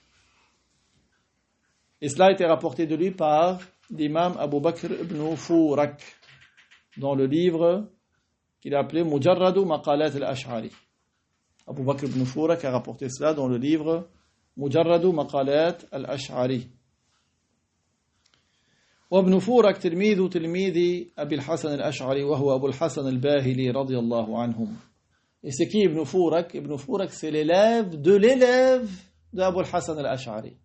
Et cela a été rapporté de lui par l'imam Abu Bakr ibn Furak, dans le livre qu'il a appelé Mujarradu Maqalat al-Ash'ari. Abu Bakr ibn Furak a rapporté cela dans le livre Mujarradu Maqalat al-Ash'ari. وابن فورك تلميذ أبي الحسن الأشعري وهو أبو الحسن الباهلي رضي الله عنهم. Et c'est qui Ibn Furak? Ibn Furak, c'est l'élève d'Abu al-Hasan al-Ash'ari.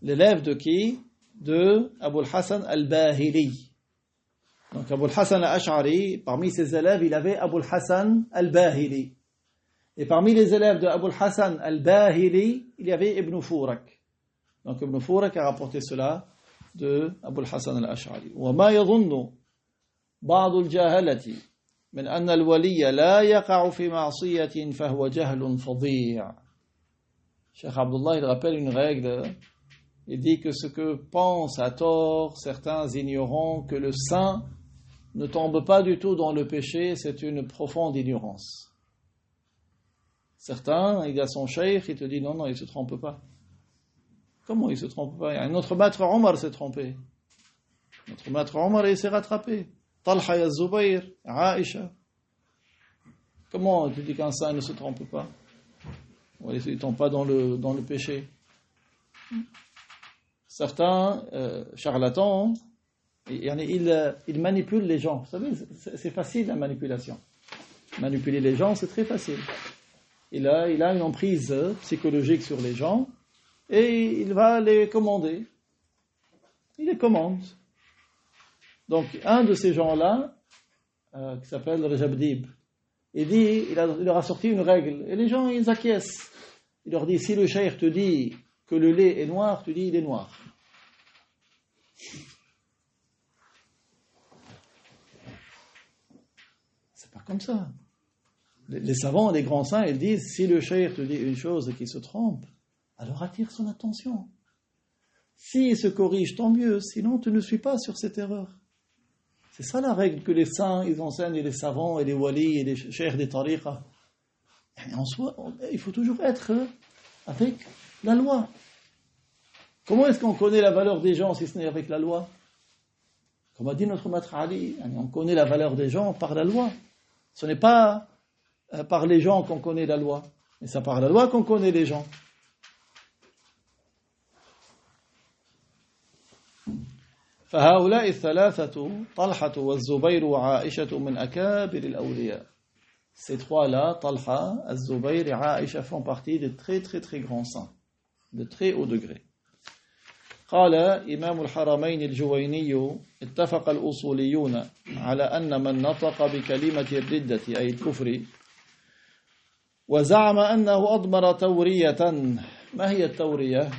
L'élève de qui? De Abu al-Hasan al-Bahili. Donc Abu al-Hasan al-Ash'ari, parmi ses élèves, il avait Abu al-Hasan al-Bahili. Et parmi les élèves de Abu al-Hasan al-Bahili, il y avait Ibn Furak. Donc Ibn Furak a rapporté cela de Abu al-Hasan al-Ash'ari. وما يظن بعض الجاهلة من أن الولي لا يقع في معصية فهو جهل فظيع. Cheikh Abdullah, il rappelle une règle. Il dit que ce que pensent à tort certains ignorants, que le saint ne tombe pas du tout dans le péché, c'est une profonde ignorance. Certains, il y a son cheikh, il te dit non, il ne se trompe pas. Comment il ne se trompe pas? Notre maître Omar s'est trompé. Notre maître Omar, il s'est rattrapé. Talha ya Zubayr, Aïcha. Comment tu dis qu'un saint ne se trompe pas? Il ne tombe pas dans le péché. Certains charlatans, ils manipulent les gens. Vous savez, c'est facile la manipulation. Manipuler les gens, c'est très facile. Il a une emprise psychologique sur les gens et il va les commander. Il les commande. Donc, un de ces gens-là, qui s'appelle Rajab Dib, il leur a sorti une règle. Et les gens, ils acquiescent. Il leur dit, si le cheikh te dit que le lait est noir, tu dis il est noir. C'est pas comme ça. Les savants, les grands saints, ils disent, si le cheikh te dit une chose et qu'il se trompe, alors attire son attention. S'il se corrige, tant mieux, sinon tu ne suis pas sur cette erreur. C'est ça la règle que les saints, ils enseignent, et les savants, et les walis, et les cheikhs des tariqas. En soi, il faut toujours être avec la loi. Comment est-ce qu'on connaît la valeur des gens si ce n'est avec la loi? Comme a dit notre maître Ali, on connaît la valeur des gens par la loi. Ce n'est pas par les gens qu'on connaît la loi, mais c'est par la loi qu'on connaît les gens. فهؤلاء الثلاثة طلحة والزبير وعائشة من أكابر الأولياء. Ces trois-là, Talha, Az-Zubayr et Aïcha, font partie de très très très grands saints, de très haut degré. قال إمام الحرمين الجويني اتفق الأصوليون على أن من نطق بكلمة الردة أي الكفر وزعم أنه أضمر تورية. ما هي التورية؟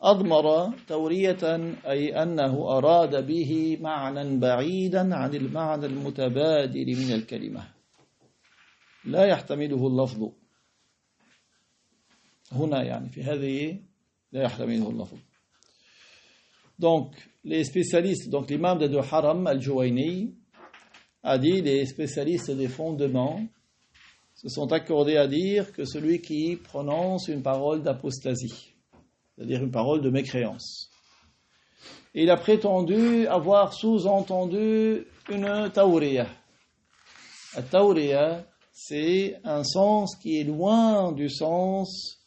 أضمر تورية أي أنه أراد به معنى بعيدا عن المعنى المتبادل من الكلمة لا يحتمله اللفظ. هنا في هذه لا يحتمله اللفظ. Donc, les spécialistes, donc l'imam de Haram al-Juwayni a dit, les spécialistes des fondements se sont accordés à dire que celui qui prononce une parole d'apostasie, c'est-à-dire une parole de mécréance, il a prétendu avoir sous-entendu une tawriya. La tawriya, c'est un sens qui est loin du sens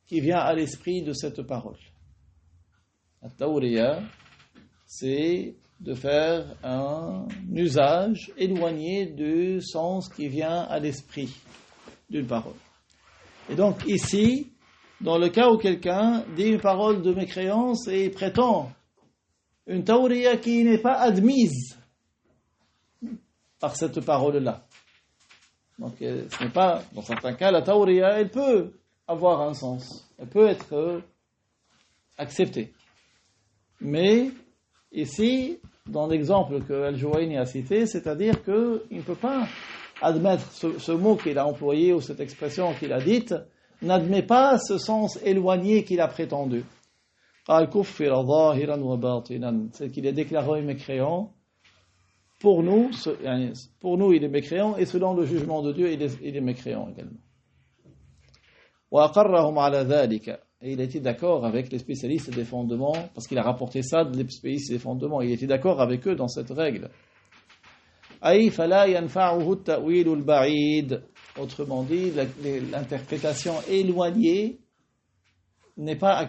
qui vient à l'esprit de cette parole. La tawriya, c'est de faire un usage éloigné du sens qui vient à l'esprit d'une parole. Et donc ici, dans le cas où quelqu'un dit une parole de mécréance et prétend une tawriya qui n'est pas admise par cette parole-là. Donc ce n'est pas, dans certains cas, la tawriya, elle peut avoir un sens, elle peut être acceptée. Mais ici, dans l'exemple que Al-Juwayni a cité, c'est-à-dire qu'il ne peut pas admettre ce mot qu'il a employé ou cette expression qu'il a dite, n'admet pas ce sens éloigné qu'il a prétendu. C'est qu'il est déclaré mécréant. Pour nous, il est mécréant, et selon le jugement de Dieu, il est mécréant également. Et il était d'accord avec les spécialistes des fondements, parce qu'il a rapporté ça des spécialistes des fondements. Il était d'accord avec eux dans cette règle. Autrement dit, l'interprétation éloignée n'est pas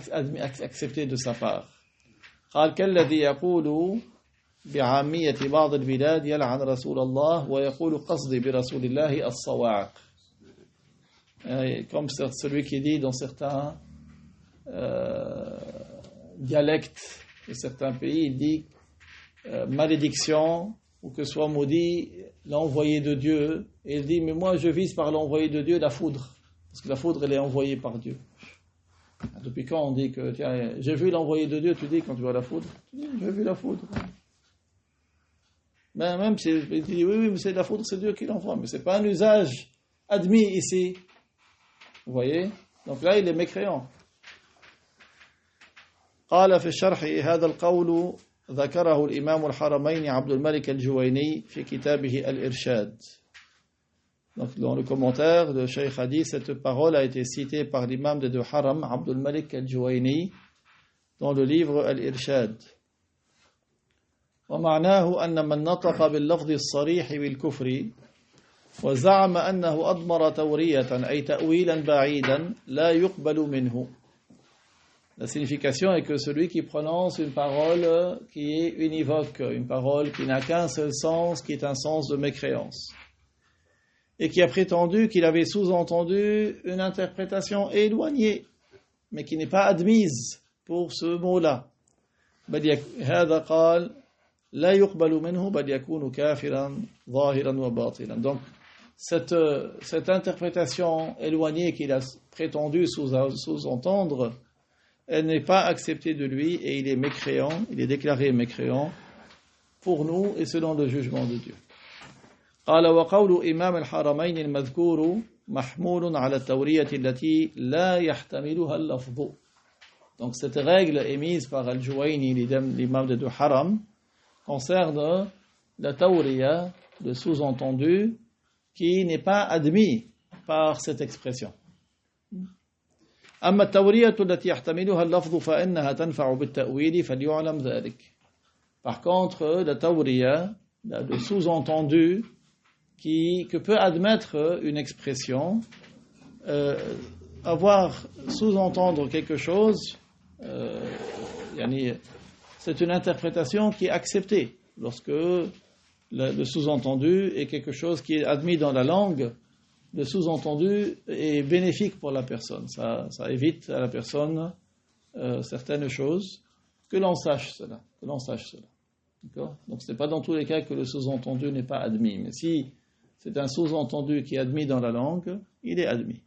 acceptée de sa part. بعامية بعض البلاد يلعن رسول الله ويقول قصدي برسول الله الصواعق. Comme celui qui dit dans certains dialectes de certains pays, il dit malédiction ou que soit maudit l'envoyé de Dieu, et il dit mais moi je vise par l'envoyé de Dieu la foudre, parce que la foudre elle est envoyée par Dieu. Depuis quand on dit que tiens, j'ai vu l'envoyé de Dieu, tu dis quand tu vois la foudre, tu dis j'ai vu la foudre. Ben même si il dit oui mais c'est la foudre, c'est Dieu qui l'envoie, mais c'est pas un usage admis ici. Vous voyez? Donc là il est mécréant. قال في الشرح هذا القول ذكره الإمام الحرمين عبد الملك الجويني في كتابه الإرشاد. Donc dans le commentaire de Cheikh Hadi, cette parole a été citée par l'imam des deux Haram, Abdul Malik al-Juwayni, dans le livre Al-Irshad. ومعناه أن من نطق باللفظ الصريح بالكفر وزعم أنه أضمر تورية أي تأويلا بعيدا لا يقبل منه. La signification est que celui qui prononce une parole qui est univoque, une parole qui n'a qu'un seul sens, qui est un sens de mécréance, et qui a prétendu qu'il avait sous-entendu une interprétation éloignée, mais qui n'est pas admise pour ce mot-là. هذا قال لا يقبل منه بل يكون كافرا ظاهرا وباطنا. Donc cette interprétation éloignée qu'il a prétendu sous-entendre, elle n'est pas acceptée de lui et il est mécréant, il est déclaré mécréant pour nous et selon le jugement de Dieu. قال وقول إمام الحرمين المذكور محمول على التورية التي لا يحتملها اللفظ. Donc cette règle émise par Al-Juwayni, l'imam des deux Haram, concerne la tawriya, le sous-entendu, qui n'est pas admis par cette expression. أما التورية التي يحتملها اللفظ فإنها تنفع بالتأويل فليعلم ذلك. Par contre, la tawriya, le sous-entendu, que peut admettre une expression, avoir sous-entendre quelque chose, c'est une interprétation qui est acceptée lorsque le sous-entendu est quelque chose qui est admis dans la langue. Le sous-entendu est bénéfique pour la personne. Ça évite à la personne certaines choses, que l'on sache cela. D'accord? Donc ce n'est pas dans tous les cas que le sous-entendu n'est pas admis. Mais si c'est un sous-entendu qui est admis dans la langue, il est admis.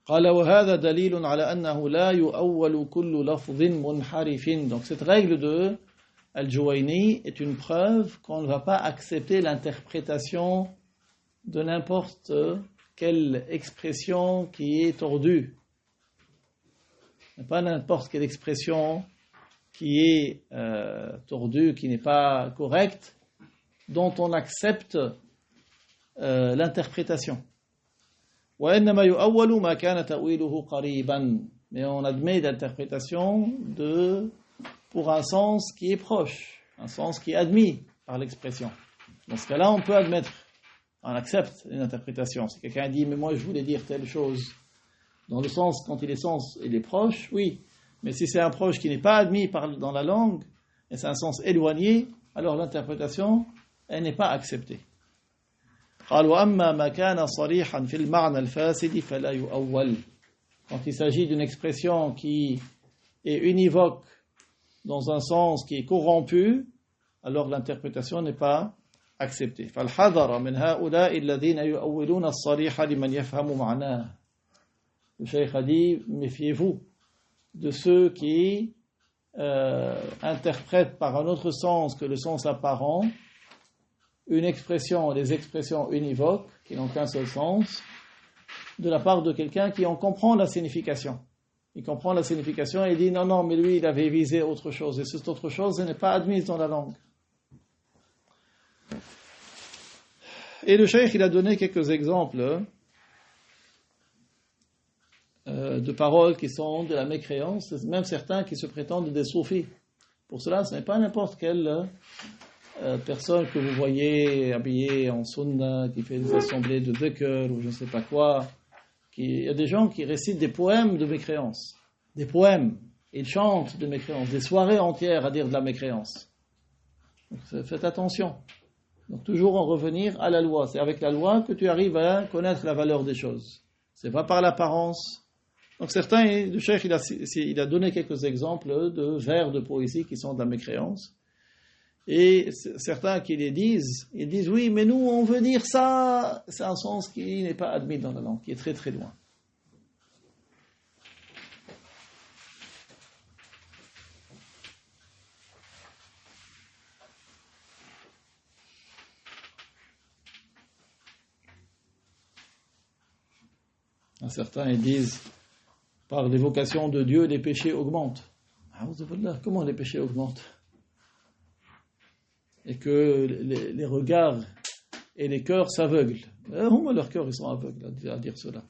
قال وهذا دليل على أنه لا يؤول كل لفظ منحرف. Donc cette règle de Al-Juwayni est une preuve qu'on ne va pas accepter l'interprétation de n'importe quelle expression qui est tordue. Pas n'importe quelle expression qui est tordue, qui n'est pas correcte, dont on accepte l'interprétation. وإنما يؤول ما كان تأويله قريبا. Mais on admet l'interprétation pour un sens qui est proche, un sens qui est admis par l'expression. Dans ce cas-là, on peut admettre, on accepte une interprétation. Si quelqu'un dit, mais moi je voulais dire telle chose, Dans le sens, quand il est proche, oui. Mais si c'est un proche qui n'est pas admis dans la langue, et c'est un sens éloigné, alors l'interprétation, elle n'est pas acceptée. قال وأما ما كان صريحا في المعنى الفاسد فلا يؤول. Quand il s'agit d'une expression qui est univoque dans un sens qui est corrompu, alors l'interprétation n'est pas acceptée. فالحذر من هؤلاء الذين يؤولون الصريح لمن يفهم معناه. Le cheikh a dit, méfiez-vous de ceux qui interprètent par un autre sens que le sens apparent une expression, des expressions univoques qui n'ont qu'un seul sens, de la part de quelqu'un qui en comprend la signification. Il comprend la signification et il dit non, mais lui il avait visé autre chose et cette autre chose n'est pas admise dans la langue. Et le cheikh il a donné quelques exemples de paroles qui sont de la mécréance, même certains qui se prétendent des soufis. Pour cela, ce n'est pas n'importe quelle personne que vous voyez habillée en sunna, qui fait des assemblées de dhikr ou je ne sais pas quoi. Il y a des gens qui récitent des poèmes de mécréance. Des poèmes. Ils chantent de mécréance. Des soirées entières à dire de la mécréance. Donc, faites attention. Donc toujours en revenir à la loi. C'est avec la loi que tu arrives à connaître la valeur des choses. C'est pas par l'apparence. Donc certains, le cheikh il a donné quelques exemples de vers de poésie qui sont de la mécréance. Et certains qui les disent, ils disent oui, mais nous on veut dire ça, c'est un sens qui n'est pas admis dans la langue, qui est très très loin. Certains ils disent par l'évocation de Dieu les péchés augmentent. Comment les péchés augmentent? Et que les regards et les cœurs s'aveuglent. Leurs cœurs ils sont aveugles à dire cela.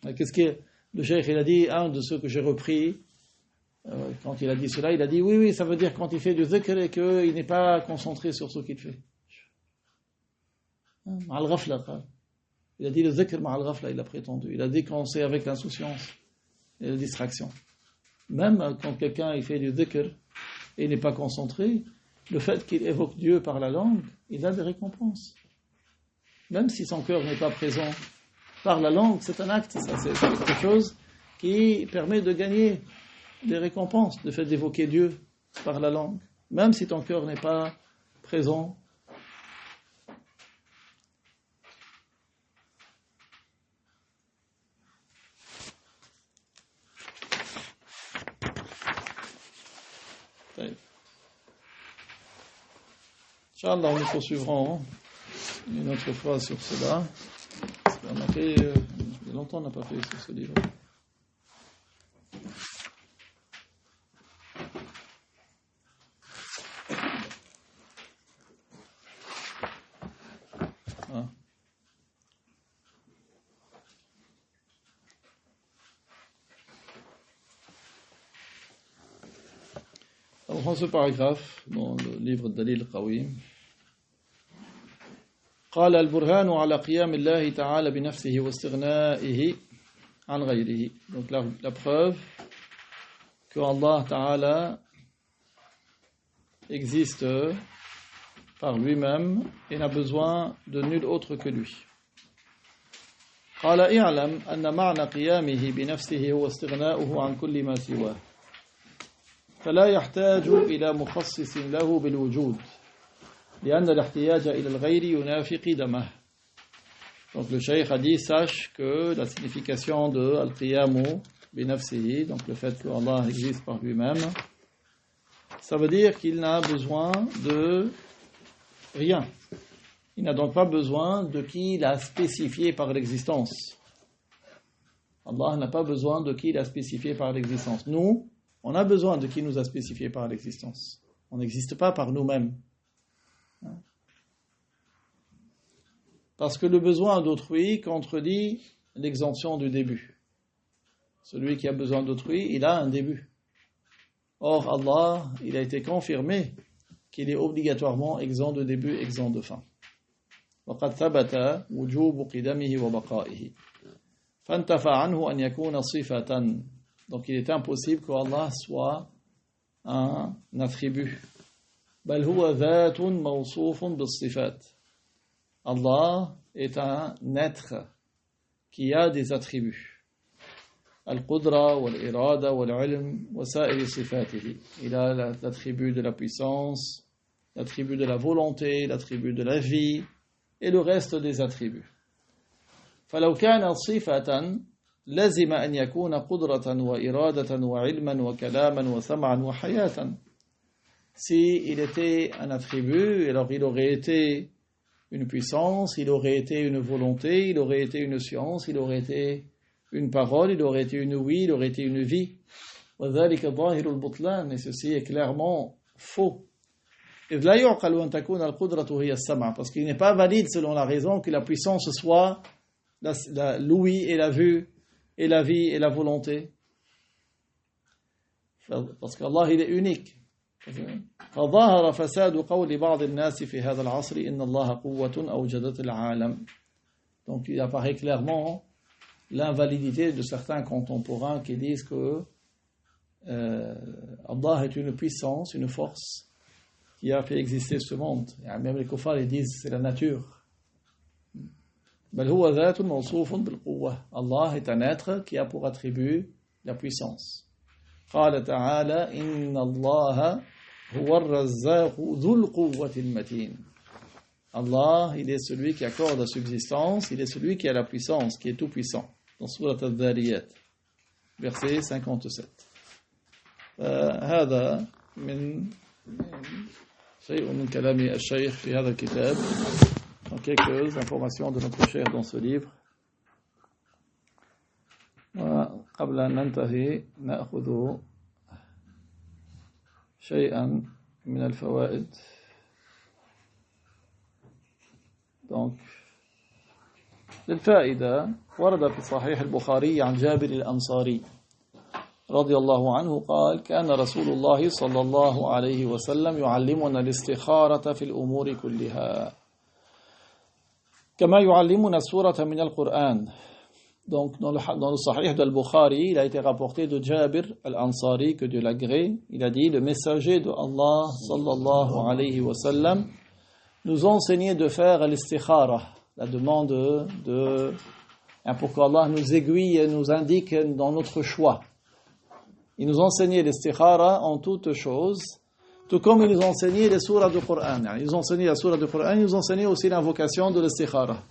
Qu'est-ce que le cheikh il a dit, un de ceux que j'ai repris, quand il a dit cela, il a dit oui, ça veut dire quand il fait du dhikr et qu'il n'est pas concentré sur ce qu'il fait. Il a dit le dhikr ma'al ghafla, il a prétendu. Il a dit quand c'est avec l'insouciance et la distraction. Même quand quelqu'un il fait du dhikr et il n'est pas concentré, le fait qu'il évoque Dieu par la langue, il a des récompenses. Même si son cœur n'est pas présent par la langue, c'est un acte, ça, c'est quelque chose qui permet de gagner des récompenses, le fait d'évoquer Dieu par la langue. Même si ton cœur n'est pas présent. Inch'Allah, nous poursuivrons une autre fois sur cela. On a fait, il y a longtemps on n'a pas fait sur ce livre. On prend ce paragraphe dans le livre Dalil Qawim. قال البرهان على قيام الله تعالى بنفسه واستغنائه عن غيره. Donc la preuve que Allah Ta'ala existe par lui-même et n'a besoin de nul autre que lui. قال اعلم أن معنى قيامه بنفسه هو استغناؤه عن كل ما سواه فلا يحتاج إلى مخصص له بالوجود لأن الاحتياج إلى الغير ينافي قدمه. Donc le cheikh a dit, sache que la signification de al-qiyamu bi nafsihi, donc le fait que Allah existe par lui-même, ça veut dire qu'il n'a besoin de rien. Il n'a donc pas besoin de qui l'a spécifié par l'existence. Allah n'a pas besoin de qui l'a spécifié par l'existence. Nous, on a besoin de qui nous a spécifié par l'existence. On n'existe pas par nous-mêmes. Parce que le besoin d'autrui contredit l'exemption du début. Celui qui a besoin d'autrui, il a un début. Or, Allah, il a été confirmé qu'il est obligatoirement exempt de début, exempt de fin. وقد ثبت وجوب قدمه وبقائه فانتفى عنه أن يكون صفة. Donc il est impossible que Allah soit un attribut. بل هو ذات موصوف بالصفات. Allah est un être qui a des attributs. القدرة والإرادة والعلم وسائر صفاته. Il a l'attribut de la puissance, l'attribut de la volonté, l'attribut de la vie et le reste des attributs. فلو كان صفة لازم أن يكون قدرة وإرادة وعلما وكلاما وسمعا وحياة. Si il était un attribut, alors il aurait été une puissance, il aurait été une volonté, il aurait été une science, il aurait été une parole, il aurait été une ouïe, il aurait été une vie. وذلك ظاهر البطلان, et ceci est clairement faux. إذ لا يعقل أن تكون القدرة هي السمع, parce qu'il n'est pas valide selon la raison que la puissance soit l'ouïe et la vue et la vie et la volonté. Parce qu'Allah il est unique. فظهر فساد قول بعض الناس في هذا العصر إن الله قوة أوجدت العالم. Donc il apparaît clairement l'invalidité de certains contemporains qui disent que Allah est une puissance, une force qui a fait exister ce monde. Même les kuffars ils disent c'est la nature. بل هو ذات موصوف بالقوة. Allah est un être qui a pour attribut la puissance. قال تعالى إن الله هو الرزاق ذو القوة المتين. Allah, il est celui qui accorde la subsistance, il est celui qui a la puissance, qui est tout puissant. Dans Surat Al-Dhariyat, verset 57. هذا من شيء من كلام الشيخ في هذا الكتاب. Donc quelques informations de notre cheikh dans ce livre. قبل أن ننتهي نأخذ شيئا من الفوائد. Donc للفائدة ورد في صحيح البخاري عن جابر الأنصاري رضي الله عنه قال كان رسول الله صلى الله عليه وسلم يعلمنا الاستخارة في الأمور كلها كما يعلمنا السورة من القرآن. Donc dans le Sahih d'Al-Bukhari, il a été rapporté de Jabir al-Ansari, que Dieu l'agrée, il a dit, le messager de Allah sallallahu alayhi wa sallam nous a enseigné de faire l'istikhara, la demande pour qu'Allah nous aiguille et nous indique dans notre choix. Il nous a enseigné l'istikhara en toutes choses, tout comme il nous a enseigné les surahs du Coran. Ils nous ont enseigné la surah du Coran, ils nous ont enseigné aussi l'invocation de l'istikhara.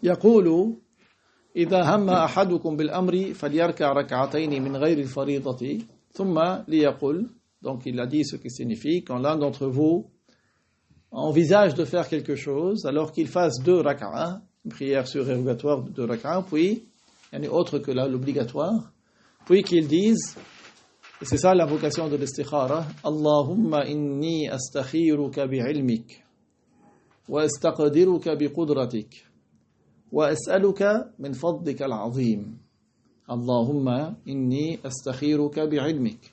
يقول إذا هم أحدكم بالأمر فليركع ركعتين من غير الفريضة ثم ليقل. Donc il a dit ce qui signifie quand l'un d'entre vous envisage de faire quelque chose alors qu'il fasse 2 rak'a, une prière surérogatoire de 2 rak'a, puis il y en a autre que l'obligatoire, puis qu'il dise, et c'est ça l'invocation de l'istikhara, Allahumma inni astakhiruka bi'ilmik wa astaqdiruka biqudratik وأسألك من فضلك العظيم. اللهم إني أستخيرك بعلمك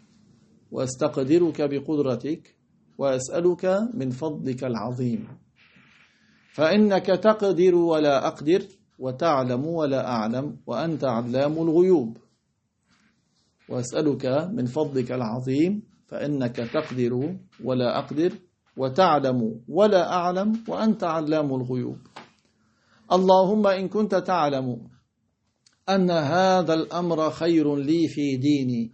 وأستقدرك بقدرتك وأسألك من فضلك العظيم فإنك تقدر ولا أقدر وتعلم ولا أعلم وأنت علام الغيوب. وأسألك من فضلك العظيم فإنك تقدر ولا أقدر وتعلم ولا أعلم وأنت علام الغيوب. اللهم إن كنت تعلم أن هذا الأمر خير لي في ديني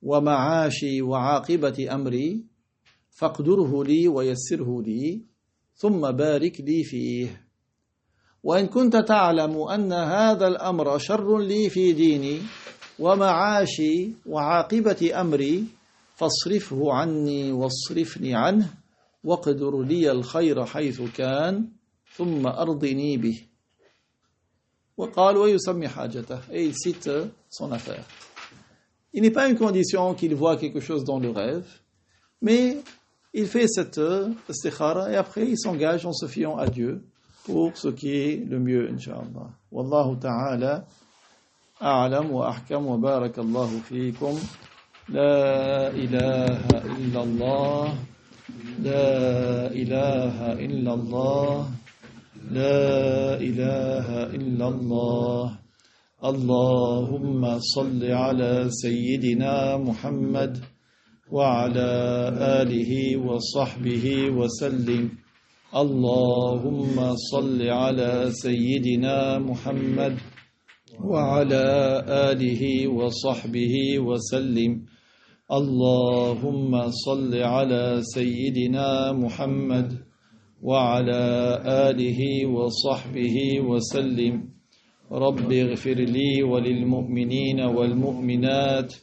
ومعاشي وعاقبة أمري فاقدره لي ويسره لي ثم بارك لي فيه. وإن كنت تعلم أن هذا الأمر شر لي في ديني ومعاشي وعاقبة أمري فاصرفه عني واصرفني عنه واقدر لي الخير حيث كان ثم أرضني به. وقال ويسمي حاجته. Et il cite son affaire. Il n'est pas une condition qu'il voit quelque chose dans le rêve, mais il fait cette istikhara et après il s'engage en se fiant à Dieu pour ce qui est le mieux, Inch'Allah. Wallahu ta'ala a'lam wa ahkam wa barakallahu fiikum. La ilaha illallah لا إله إلا الله لا إله إلا الله اللهم صل على سيدنا محمد وعلى آله وصحبه وسلم اللهم صل على سيدنا محمد وعلى آله وصحبه وسلم اللهم صل على سيدنا محمد وعلى آله وصحبه وسلم رب اغفر لي وللمؤمنين والمؤمنات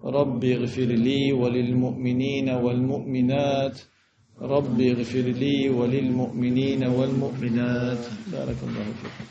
رب اغفر لي وللمؤمنين والمؤمنات رب اغفر لي وللمؤمنين والمؤمنات بارك الله فيكم